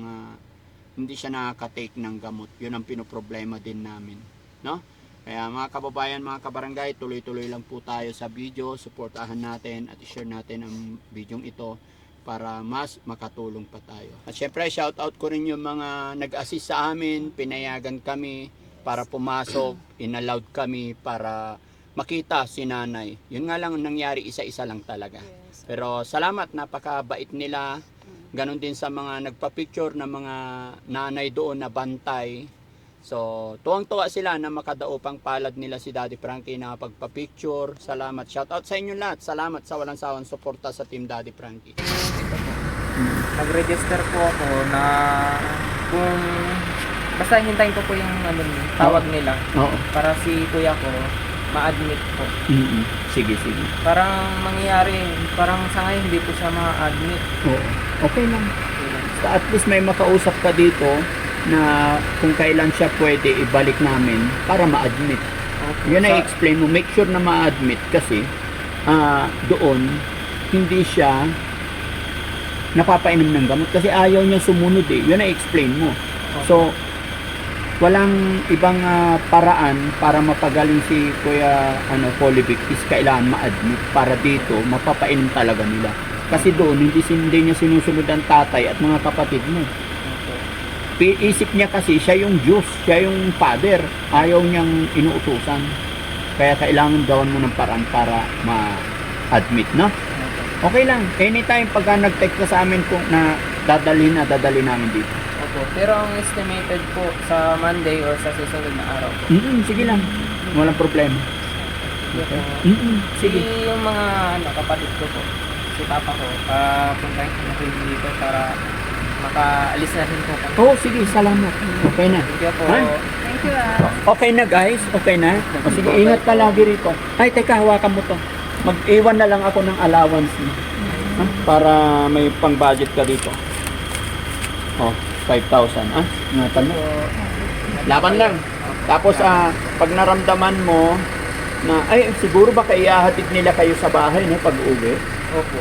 hindi siya nakaka-take ng gamot. Yun ang pinoproblema din namin. No? Kaya mga kababayan, mga kabarangay, tuloy-tuloy lang po tayo sa video. Suportahan natin at i-share natin ang video ito para mas makatulong pa tayo. At syempre, shoutout ko rin yung mga nag-assist sa amin, pinayagan kami para pumasok, inallowed kami para makita si nanay. Yun nga lang nangyari, isa-isa lang talaga. Pero salamat, napakabait nila. Ganon din sa mga nagpa-picture na mga nanay doon na bantay. So, tuwang-tuwa sila na makadaupang palad nila si Daddy Frankie na pagpa-picture. Salamat. Shoutout sa inyo lahat. Salamat sa walang sawang suporta sa Team Daddy Frankie. Nag-register po ako na kung basta hintayin ko po yung tawag nila Oo. para si kuya ko ma-admit po. Sige, sige. Parang mangyayari, parang sa ngayon hindi po siya ma-admit. Oo. Okay lang. Basta at least may makausap ka dito na kung kailan siya pwede ibalik namin para ma-admit. Okay. Yun ay explain mo. Make sure na ma-admit kasi doon hindi siya napapainom ng gamot kasi ayaw niya sumunod eh. Yun ay explain mo. So, walang ibang paraan para mapagaling si Kuya Polybic is kailangan ma-admit para dito mapapainom talaga nila. Kasi doon hindi niya sinusunod ang tatay at mga kapatid mo. Isip niya kasi siya yung Diyos, siya yung Father. Ayaw niyang inuutusan. Kaya kailangan gawan mo ng paraan para ma-admit, no? Okay lang. Anytime pagka nag-text ka sa amin kung na dadali namin dito. Opo. Pero ang estimated po sa Monday or sa susunod na araw po. Sige lang. Walang problema. Okay. Sige. Yung mga kapatid ko po, si Papa ko, puntahin ko na rin dito para makaalis na rin po kami. Oh, sige. Salamat. Okay na. Thank you po. Ha? Thank you Okay na guys. Okay na. O, sige, ingat ka lagi rito. Ay, teka, hawakan mo to. Mag-iwan na lang ako ng allowance mo. Ha? Para may pang-budget ka dito. Oh, 5,000. Ingatan mo. Laban lang. Tapos, pag naramdaman mo na, ay, siguro baka iahatid nila kayo sa bahay, no, pag-uwi. Opo.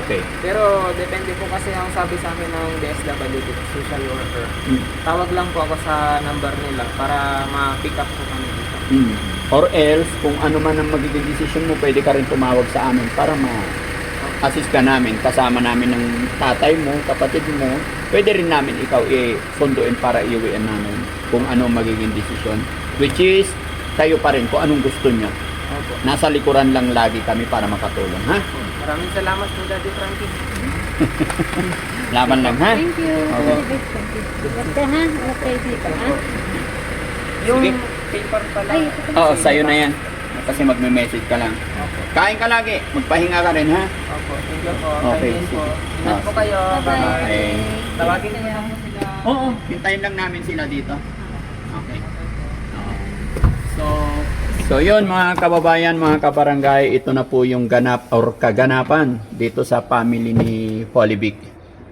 Okay. Pero depende po kasi ang sabi sa akin ng DSWD, social worker. Tawag lang po ako sa number nila para ma-pick up po kami dito. Or else, kung ano man ang magiging decision mo, pwede ka rin tumawag sa amin para ma-assist ka namin. Kasama namin ng tatay mo, kapatid mo. Pwede rin namin ikaw i-sunduin para iuwian namin kung ano magiging decision. Which is, tayo pa rin kung anong gusto nyo. Opo. Nasa likuran lang lagi kami para makatulong, ha? Maraming salamat po, Daddy Frankie. Laban lang, ha? Thank you. Okay. Basta ha? Okay dito ha? Yung Sige. paper pala. Ay, Oo, sa'yo na yan. Kasi magme-message ka lang. Opo. Kain ka lagi. Magpahinga ka rin, ha? Opo. Thank you po. Okay, Kainin po. sige. Ingat po kayo. Bye-bye. Okay. Tawagin ko lang po sila. Oo, hintayin lang namin sila dito. Okay. So yun mga kababayan, mga kabarangay, ito na po yung ganap or kaganapan dito sa family ni Polybic.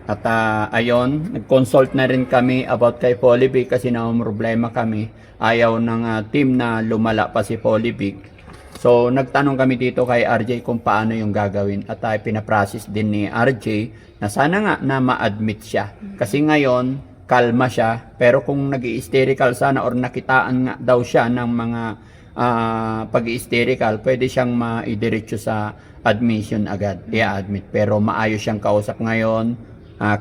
At ayon, nag-consult na rin kami about kay Polybic kasi problema kami. Ayaw ng team na lumala pa si Polybic. So nagtanong kami dito kay RJ kung paano yung gagawin. At pinaprocess din ni RJ na sana nga na ma-admit siya. Kasi ngayon, kalma siya. Pero kung nag-hysterical sana or nakitaan nga daw siya ng mga pag-hysterical, pwede siyang maidiretso sa admission agad, i-admit. Pero maayos siyang kausap ngayon,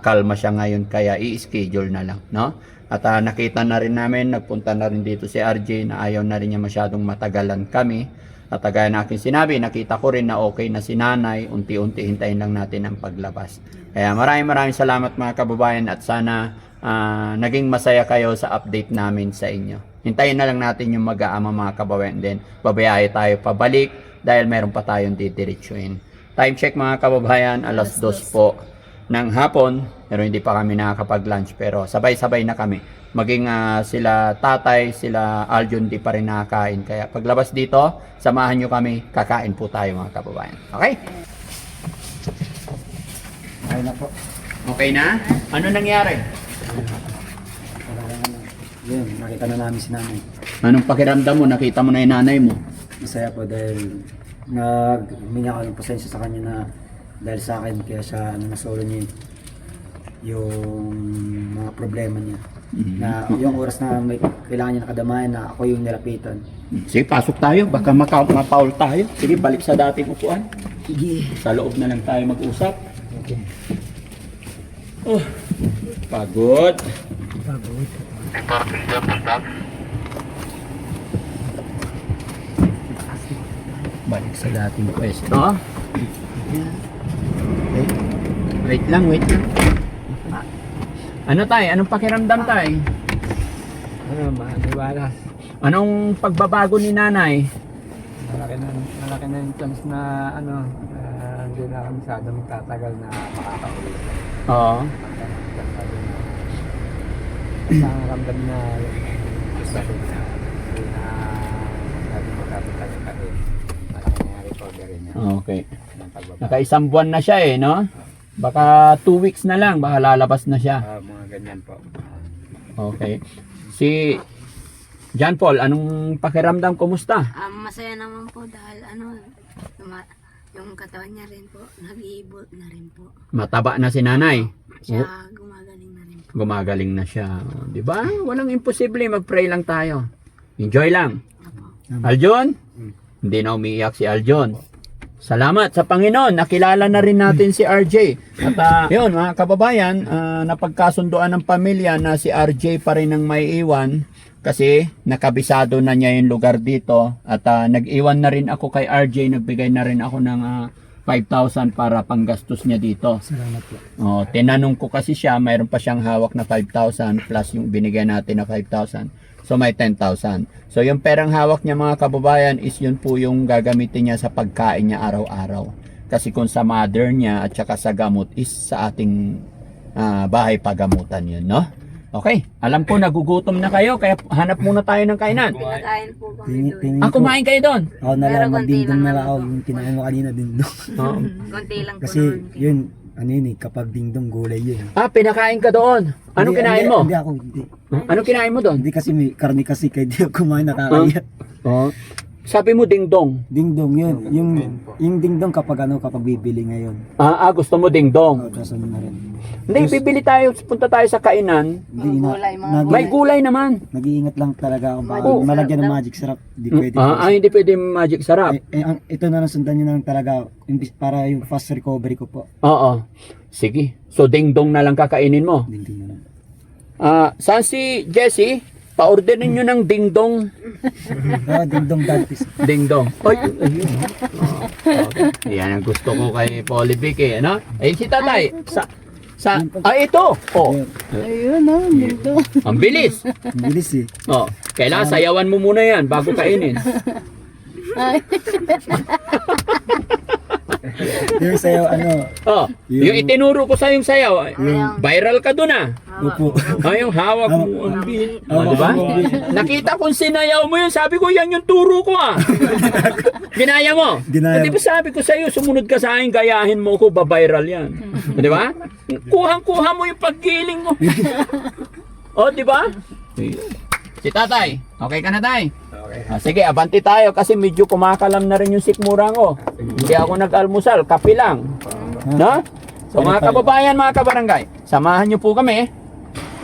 kalma siya ngayon, kaya i-schedule na lang, no? At nakita na rin namin, nagpunta na rin dito si RJ na ayaw na rin niya masyadong matagalan kami. At gaya na aking sinabi, nakita ko rin na okay na si nanay, unti-unti hintayin lang natin ang paglabas. Kaya maraming salamat mga kababayan at sana naging masaya kayo sa update namin sa inyo. Hintayin na lang natin yung mag-aama mga kababayan din. Babayahe tayo pabalik dahil meron pa tayong didiretsuhin. Time check mga kababayan, alas 2 po ng hapon. Pero hindi pa kami nakakapag-lunch. Pero sabay-sabay na kami. Maging sila tatay, sila Aljon di pa rin nakakain. Kaya paglabas dito, samahan nyo kami. Kakain po tayo mga kababayan. Okay? Okay na po. Okay na? Ano nangyari? Yun, nakita na namin si nanay. Anong pakiramdam mo? Nakita mo na yung nanay mo? Masaya po dahil Nagminga ako ng pasensya sa kanya na dahil sa akin kaya siya nasolo niya yung mga problema niya. Na yung oras na may kailangan niya nakadamayan na ako yung nilapitan. Sige, pasok tayo. Baka mapaul tayo. Sige, balik sa dating upuan. Sige. Sa loob na lang tayo mag-usap. Okay. Oh, pagod. Pagod. Balik sa dating pwesto. Wait lang. Ano tay? Anong pakiramdam tay? Maliwalas. Anong pagbabago ni nanay? Malaki na yung chance na hindi na kami masyado magtatagal na makakauwi. Oo. Ang ramdam na gusto ko na hindi na sabi magtatagal kami. Malaki na yung recovery niya. Okay. Ng pagbaba. Naka-isang buwan na siya no? Baka 2 weeks na lang, baka lalabas na siya. Mga ganyan po. Okay. Si John Paul, anong pakiramdam? Kumusta? Masaya naman po dahil yung katawan niya rin po, nag-iibot na rin po. Mataba na si nanay. Siya gumagaling na rin po. Gumagaling na siya. Di ba? Walang imposible. Mag-pray lang tayo. Enjoy lang. Aljon? Hindi na umiiyak si Aljon. Salamat sa Panginoon. Nakilala na rin natin si RJ. At yun mga kababayan, napagkasunduan ng pamilya na si RJ pa rin ang may iwan kasi nakabisado na niya yung lugar dito. At nag-iwan na rin ako kay RJ. Nagbigay na rin ako ng 5,000 para panggastos niya dito. Salamat po. Tinanong ko kasi siya, mayroon pa siyang hawak na 5,000 plus yung binigay natin na 5,000. So may 10,000. So yung perang hawak niya mga kababayan is yun po yung gagamitin niya sa pagkain niya araw-araw. Kasi kung sa mother niya at saka sa gamot is sa ating bahay pagamutan yun, no? Okay, alam ko nagugutom na kayo kaya hanap muna tayo ng kainan. Pinakain po kami doon. Kumain kayo doon. Ako na Pero lang, konti magdindong lang na lang naman ako. po. Yung kinain mo kanina, dindong. Konti lang po Kasi naman. yun, kapag dingdong gulay yun. Pinakain ka doon. Anong kinain mo? Hindi ako, hindi. Anong kinain mo doon? Hindi kasi may karne kasi kaya di ako kumain nakakaya. Sabi mo dingdong. Dingdong yun. Yung dingdong kapag bibili ngayon. Gusto mo dingdong. Kasunod na rin. Hindi, bibili tayo, punta tayo sa kainan. May gulay naman. Nag-iingat lang talaga ako. Baka malagyan ng magic syrup. Hindi pwede. Hindi pwede magic sarap. Ito na lang sundan nyo na lang talaga. Para yung fast recovery ko po. Oo. Sige. So, dingdong na lang kakainin mo. Dingdong na lang. Saan si Jessie? Pa-orderin nyo ng dingdong. Dingdong dentist. Dingdong. Ay, ayun. Yan ang gusto ko kay Polivic ano? Si tatay. Ito. Ayun dito. Ang bilis. Ang bilis eh. Kailangan sayawan mo muna yan bago kainin. Yung sayaw yung itinuro ko sa yung sayaw, viral ka doon Opo. yung hawak mo ang beat. Diba? Nakita kong sinayaw mo yun, sabi ko yan yung turo ko Ginaya mo? Ginaya. Di ba sabi ko sa iyo, sumunod ka sa akin, gayahin mo ko, ba-viral yan. Di ba? Kuhang-kuha mo yung paggiling mo. Di ba? Si tatay, okay ka na tay? Okay. Sige, abanti tayo kasi medyo kumakalam na rin yung sikmura ko. Hindi ako nag-almusal, kape lang. No? So mga kababayan, mga kabarangay, samahan nyo po kami.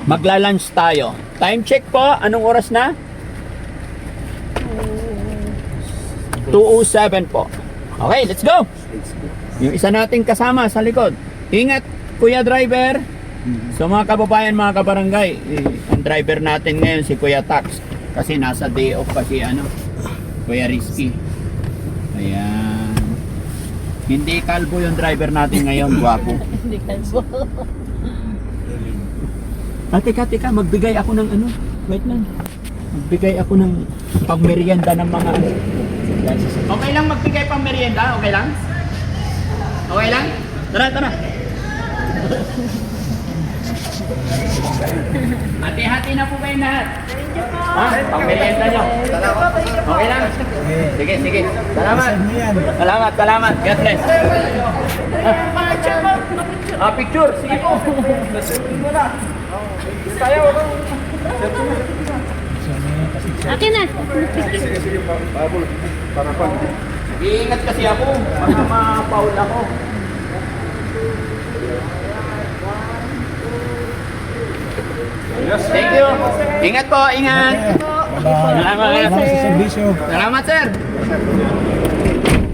Magla-lunch tayo. Time check po, anong oras na? 2:07 po. Okay, let's go! Yung isa nating kasama sa likod. Ingat, Kuya Driver. So mga kababayan, mga kabarangay, ang driver natin ngayon si Kuya Tax. Kasi nasa day off kasi Kuya Rizky. Ayan. Hindi kalbo yung driver natin ngayon, gwapo. Hindi kalbo. Teka, magbigay ako ng wait lang. Magbigay ako ng pangmerienda ng mga Okay lang magbigay pang merienda? Okay lang? Okay lang? Tara. Hati-hati na po kayo lahat. Pang-merienda nyo. Okay lang? Sige. Salamat. God bless. Picture. Sige po. Akin na. Sige. Para Iingat kasi ako. Baka ma-foul ako. Thank you. Ingat po, ingat. Salamat. Salamat, sir.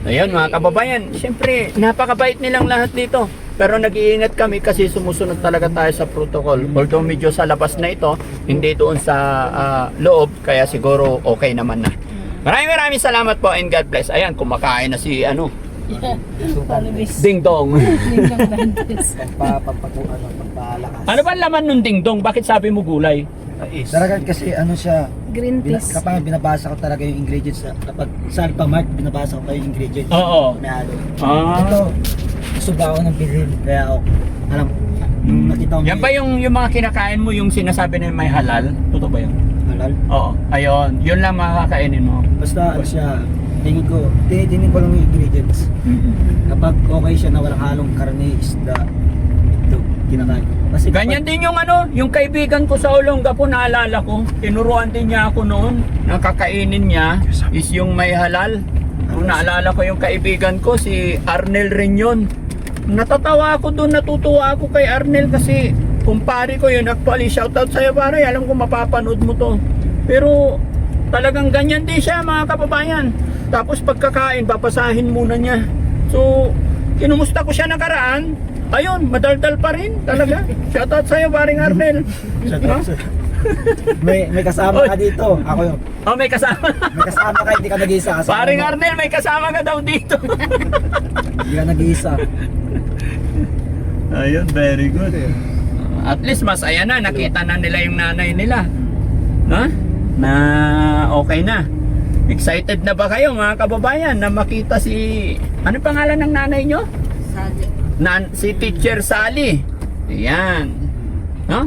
Ayun mga kababayan, siyempre napakabait nilang lahat dito. Pero nag-iingat kami kasi sumusunod talaga tayo sa protocol. Although medyo sa labas na ito, hindi doon sa loob, kaya siguro okay naman na. Maraming salamat po and God bless. Ayan, kumakain na si Ding Dong. Pagpalakas. Ano ba laman nung Ding Dong? Bakit sabi mo gulay? Daragat kasi ano siya, Green peas. kapag binabasa ko talaga yung ingredients, kapag sa Alphamart, binabasa ko pa yung ingredients. Oo. May halo. Ah. Ito, suba ako ng bilhin, kaya ako, alam, nung nakita ko Yan ba yung mga kinakain mo, yung sinasabi na may halal? Totoo ba yun? halal, Oo. Ayun. Yun lang makakainin mo. basta ano siya, tingin ko lang yung ingredients. Kapag okay siya na walang halong karne, isda, ito, kinakain ko. Kasi Ganyan din yung yung kaibigan ko sa Olongapo, naalala ko. Tinuruan din niya ako noon. Nakakainin niya is yung may halal. Kung naalala ko yung kaibigan ko, si Arnel rin yun. Natatawa ako doon, natutuwa ako kay Arnel kasi kumpare ko yun. Actually, shoutout sa'yo pare, alam ko mapapanood mo to. Pero talagang ganyan din siya mga kababayan. Tapos pagkakain, papasahin muna niya. So, kinumusta ko siya nakaraan. Ayun, madaldal pa rin talaga. Shoutout sa'yo paring Arnel. may kasama ka dito. Ako yun. Oh, may kasama. May kasama ka, hindi ka nag-iisa. Paring Arnel, may kasama ka daw dito. Hindi ka nag-iisa. Ayun, very good. At least masaya na, nakita na nila yung nanay nila. Ha? Na okay na. Excited na ba kayo mga kababayan na makita si... Ano pangalan ng nanay nyo? Sali. Si Teacher Sally. Ayan. No?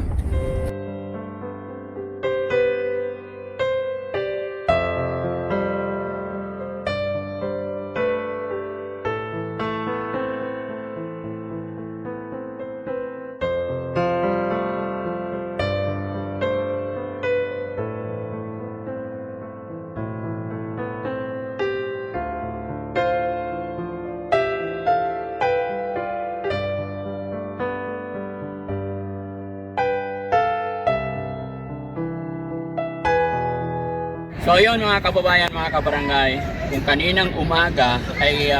So yun mga kababayan, mga kabarangay, kung kaninang umaga ay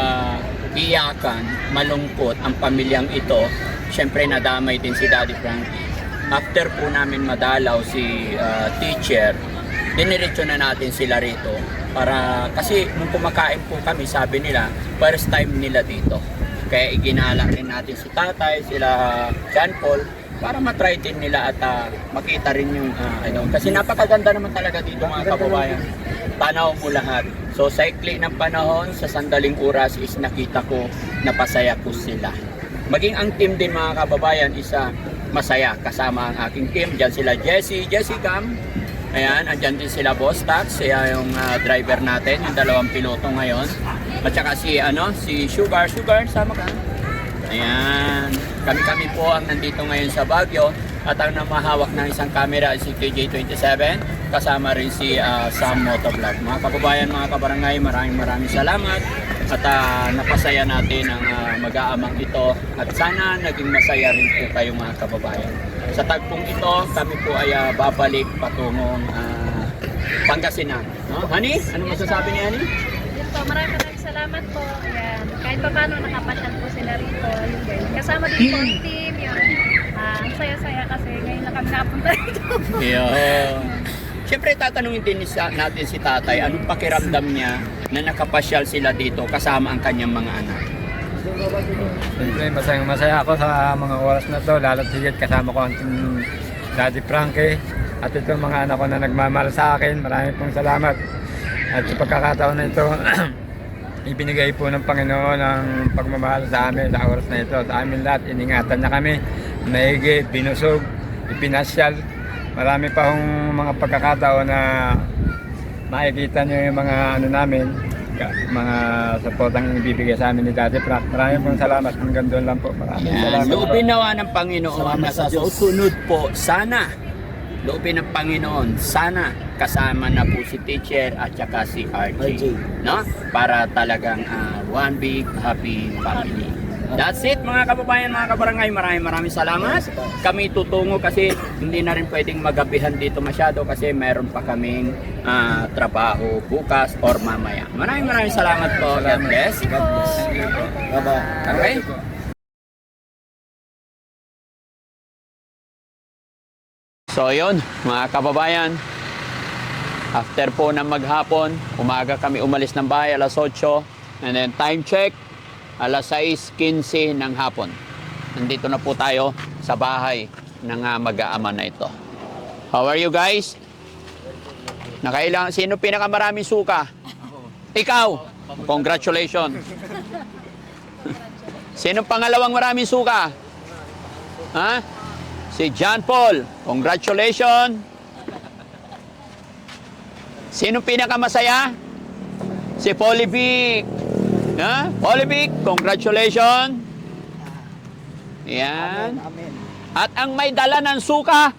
iyakan, malungkot ang pamilyang ito, syempre nadamay din si Daddy Frankie. After po namin madalaw si teacher, diniretso na natin sila rito para, kasi nung kumakain po kami, sabi nila first time nila dito, kaya iginala rin natin si tatay, sila John Paul, para matry din nila at makita rin yung kasi napakaganda naman talaga dito mga kababayan. Tanaw mo lahat. So sa ikli ng panahon, sa sandaling oras is nakita ko na pasaya ko sila. Maging ang team din mga kababayan isa masaya kasama ang aking team. Diyan sila Jesse Cam. Ayan, andyan din sila Boss Tax, siya yung driver natin, yung dalawang piloto ngayon. At saka si Sugar, sama ka. Ayan, kami po ang nandito ngayon sa Baguio at ang namahawak ng isang camera ay si KJ27 kasama rin si Sam Motovlog. Mga kababayan, mga kabarangay, maraming salamat at napasaya natin ang mag-aamang ito at sana naging masaya rin po kayo mga kababayan. Sa tagpong ito, kami po ay babalik patungong Pangasinan. No? Honey, ano masasabi ni Honey? Yun po, maraming salamat po. Ayan. Kahit pa paano nakapasyal po sila rito. Yun, guys. Kasama din po ang team. Yun. Ang saya-saya kasi ngayon na kami nakapunta rito. Yeah. Siyempre tatanungin din natin si tatay, anong pakiramdam niya na nakapasyal sila dito kasama ang kanyang mga anak? Siyempre, masaya ako sa mga oras na to, lalo't higit kasama ko ang Daddy Frankie at itong mga anak ko na nagmamahal sa akin. Maraming pong salamat. At sa pagkakataon na ito, ibinigay po ng Panginoon ang pagmamahal sa amin sa oras na ito. Sa amin lahat, iningatan na kami, naigi, binusog, ipinasyal. Marami pa hong mga pagkakataon na makikita nyo yung mga namin, mga supportang ibibigay sa amin ni Daddy Frank. Maraming pong salamat. Hanggang doon lang po. Maraming salamat. Loobin nawa ng Panginoon na sa susunod po, sana loobin ng Panginoon, sana kasama na po si teacher at saka si RJ, no? Para talagang one big happy family. That's it mga kababayan, mga kabarangay. Maraming salamat. Kami tutungo kasi hindi na rin pwedeng magabihan dito masyado kasi meron pa kaming trabaho bukas or mamaya. Maraming salamat po. God bless. Okay? So yun, mga kababayan, after po ng maghapon, umaga kami umalis ng bahay, alas 8, and then time check, alas 6:15 ng hapon. Nandito na po tayo sa bahay ng mag-aama na ito. How are you guys? Nakailang, sino pinakamaraming suka? Ikaw! Congratulations! Sino pangalawang maraming suka? Ha? Si John Paul. Congratulations! Sino pinakamasaya? Si Polivic. Ha? Polivic, congratulations! Yan. At ang may dala ng suka,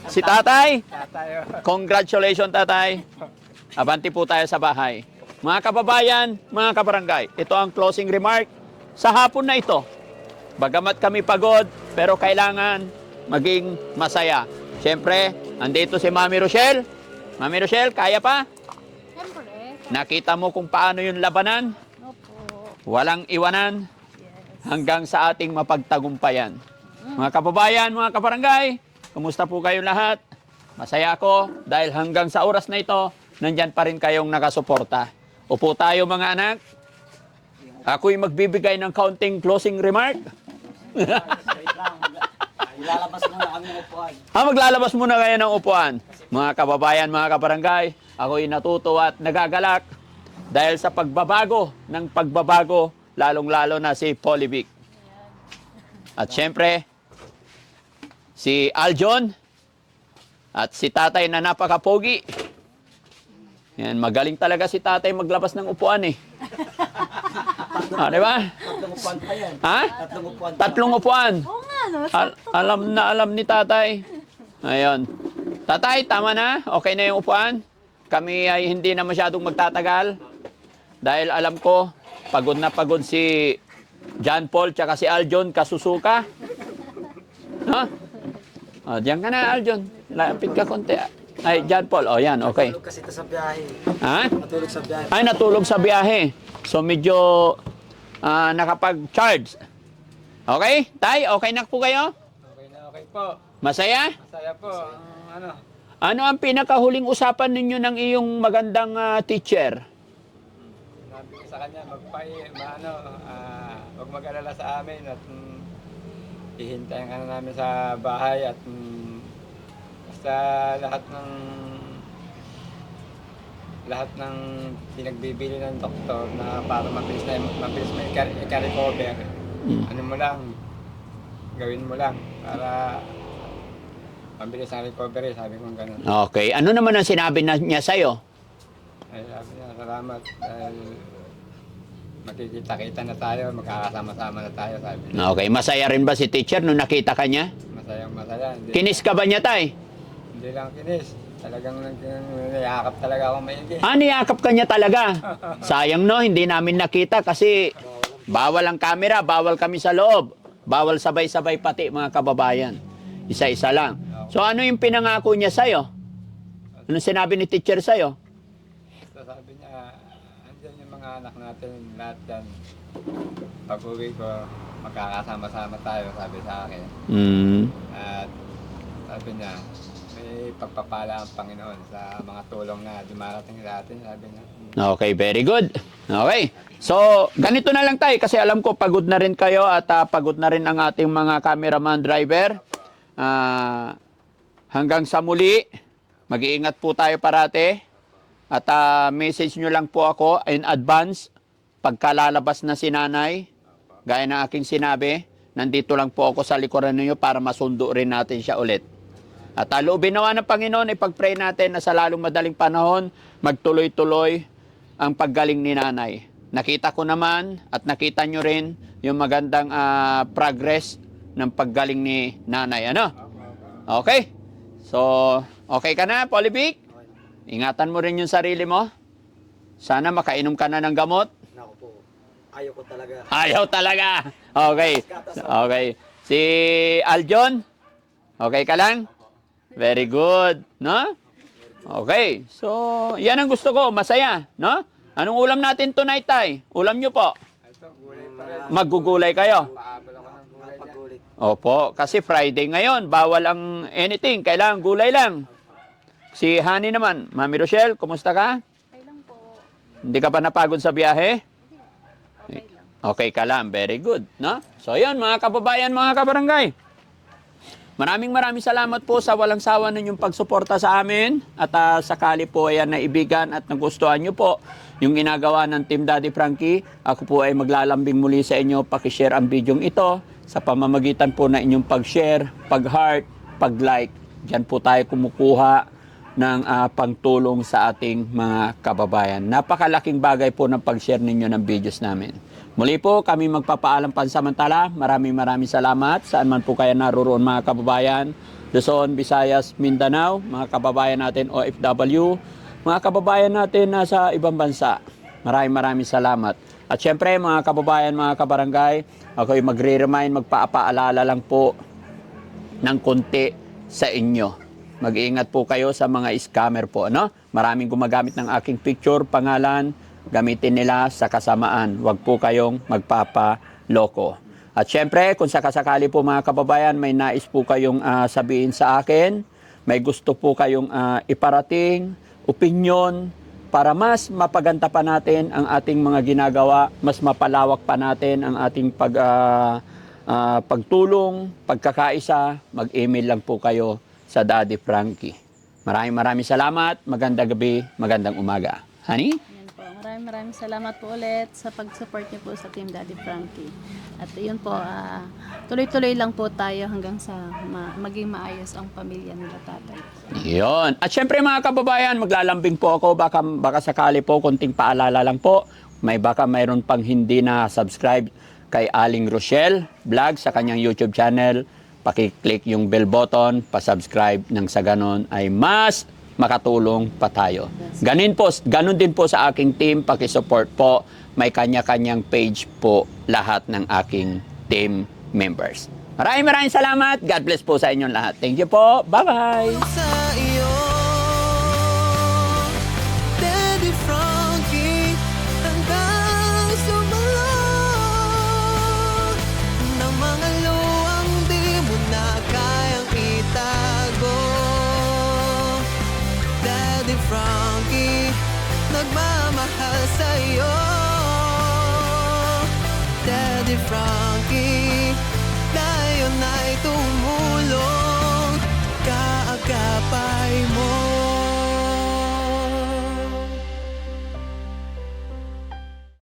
si tatay. Congratulations, tatay. Abanti po tayo sa bahay. Mga kababayan, mga kabarangay, ito ang closing remark sa hapon na ito. Bagamat kami pagod, pero kailangan maging masaya. Siyempre, andito si Mami Rochelle. Mami Rochelle, kaya pa? Siyempre. Nakita mo kung paano yung labanan? Opo. Walang iwanan hanggang sa ating mapagtagumpayan. Mga kababayan, mga kabarangay, kumusta po kayo lahat? Masaya ako dahil hanggang sa oras na ito, nandyan pa rin kayong nakasuporta. Upo tayo mga anak. Ako'y magbibigay ng counting closing remark. Ilalabas muna kami ng upuan. Maglalabas muna kayo ng upuan. Mga kababayan, mga kabarangay, ako'y natutuwa at nagagalak dahil sa pagbabago ng pagbabago, lalong-lalo na si Polivic. At syempre, si Aljon at si tatay na napakapogi. Yan, magaling talaga si tatay maglabas ng upuan eh. Di ba? Tatlong upuan pa yan. Ha? Tatlong upuan. Tatlong upuan. Oo nga, no? Alam na alam ni tatay. Ayun. Tatay, tama na? Okay na yung upuan? Kami ay hindi na masyadong magtatagal. Dahil alam ko, pagod na pagod si John Paul tsaka si Aljon kasusuka. Ha? O, diyan ka na, Aljon. Lapit ka konti. Ay, John Paul. O, yan. Okay. Natulog kasi ito sa biyahe. Ha? Natulog sa biyahe. Ay, natulog sa biyahe. So, medyo nakapag-charge. Okay? Tay, okay na po kayo? Okay po. Masaya? Masaya po. Ano ang pinakahuling usapan ninyo ng iyong magandang teacher? Sabi ko sa kanya, huwag mag-alala sa amin at hihintayin ka na namin sa bahay at basta lahat ng pinagbibili ng doktor na para mabilis mo i-recover. Ano mo lang, gawin mo lang para mabilis ang recovery, sabi ko gano'n. Okay. Ano naman ang sinabi niya sa'yo? Ay, sabi niya, salamat dahil makikita-kita na tayo, magkakasama-sama na tayo, sabi niya. Okay. Masaya rin ba si teacher nung nakita ka niya? Masaya. Kinis ka ba niya, tay? Hindi lang kinis. Talagang niyakap talaga ako maigi. Niyakap ka niya talaga. Sayang no, hindi namin nakita kasi bawal ang camera, bawal kami sa loob. Bawal sabay-sabay pati mga kababayan. Isa-isa lang. So ano yung pinangako niya sa'yo? Ano sinabi ni teacher sa'yo? Sabi niya, andyan yung mga anak natin, lahat yan. Pag-uwi ko, magkakasama-sama tayo, sabi sa akin. At sabi niya, may pagpapala ang Panginoon sa mga tulong na dumarating sa atin, sabi niya. Okay, very good. Okay. So, ganito na lang tayo kasi alam ko pagod na rin kayo at pagod na rin ang ating mga cameraman driver. Hanggang sa muli, mag-iingat po tayo parate. At message nyo lang po ako in advance pagkalalabas na si nanay. Gaya ng aking sinabi, nandito lang po ako sa likuran ninyo para masundo rin natin siya ulit. At loobin nawa ng Panginoon, ipag-pray natin na sa lalong madaling panahon, magtuloy-tuloy ang paggaling ni nanay. Nakita ko naman at nakita nyo rin yung magandang progress ng paggaling ni nanay. Ano? Okay? So, okay ka na, Polybic? Ingatan mo rin yung sarili mo. Sana makainom ka na ng gamot. Naku po, ayaw ko talaga. Ayaw talaga. Okay. Okay. Si Aljon? Okay ka lang? Very good. No? Okay. So, yan ang gusto ko. Masaya. No? Anong ulam natin tonight, tay? Ulam nyo po? Maggugulay kayo? Opo. Kasi Friday ngayon. Bawal ang anything. Kailangan gulay lang. Si Honey naman. Mami Rochelle, kumusta ka? Hindi ka pa napagod sa biyahe? Okay ka lang. Very good. No? So, yun, mga kababayan, mga kabarangay. Maraming salamat po sa walang sawa ninyong pagsuporta sa amin. At sakali po ayan naibigan at nagustuhan nyo po yung ginagawa ng Team Daddy Frankie. Ako po ay maglalambing muli sa inyo. Pakishare ang video ito sa pamamagitan po na inyong pag-share, pag-heart, pag-like. Diyan po tayo kumukuha ng pangtulong sa ating mga kababayan. Napakalaking bagay po ng pag-share ninyo ng videos namin. Muli po kami magpapaalam pansamantala. Maraming salamat. Saan man po kayo naroon mga kababayan. Luzon, Visayas, Mindanao, mga kababayan natin OFW, mga kababayan natin nasa ibang bansa. Maraming salamat. At syempre mga kababayan, mga kabarangay, ako'y magre-remind, magpapaalala lang po ng konti sa inyo. Mag-iingat po kayo sa mga scammer po, no? Maraming gumagamit ng aking picture, pangalan, gamitin nila sa kasamaan. Huwag po kayong magpapaloko. At syempre, kung sakasakali po mga kababayan, may nais po kayong sabihin sa akin, may gusto po kayong iparating, opinion, para mas mapaganda pa natin ang ating mga ginagawa, mas mapalawak pa natin ang ating pagtulong, pagkakaisa, mag-email lang po kayo sa Daddy Frankie. Maraming salamat. Magandang gabi, magandang umaga. Honey? Yan po. Maraming salamat po ulit sa pag-support niyo po sa Team Daddy Frankie. At yun po, tuloy-tuloy lang po tayo hanggang sa maging maayos ang pamilya nila tatay. Yun. At syempre mga kababayan, maglalambing po ako. Baka sakali po, konting paalala lang po. Mayroon pang hindi na subscribe kay Aling Rochelle Vlog sa kanyang YouTube channel. Paki-click yung bell button, pa-subscribe nang sa ganon ay mas makatulong pa tayo. Ganon din po sa aking team, paki-support po. May kanya-kanyang page po lahat ng aking team members. Maraming salamat. God bless po sa inyong lahat. Thank you po. Bye-bye. Sa iyo, Daddy Frankie, hanggang sumalot ng mga luwang di mo na kayang itago. Daddy Frankie, nagmamahal sa iyo. Daddy Frankie, tayo na'y tumulong, kaagapay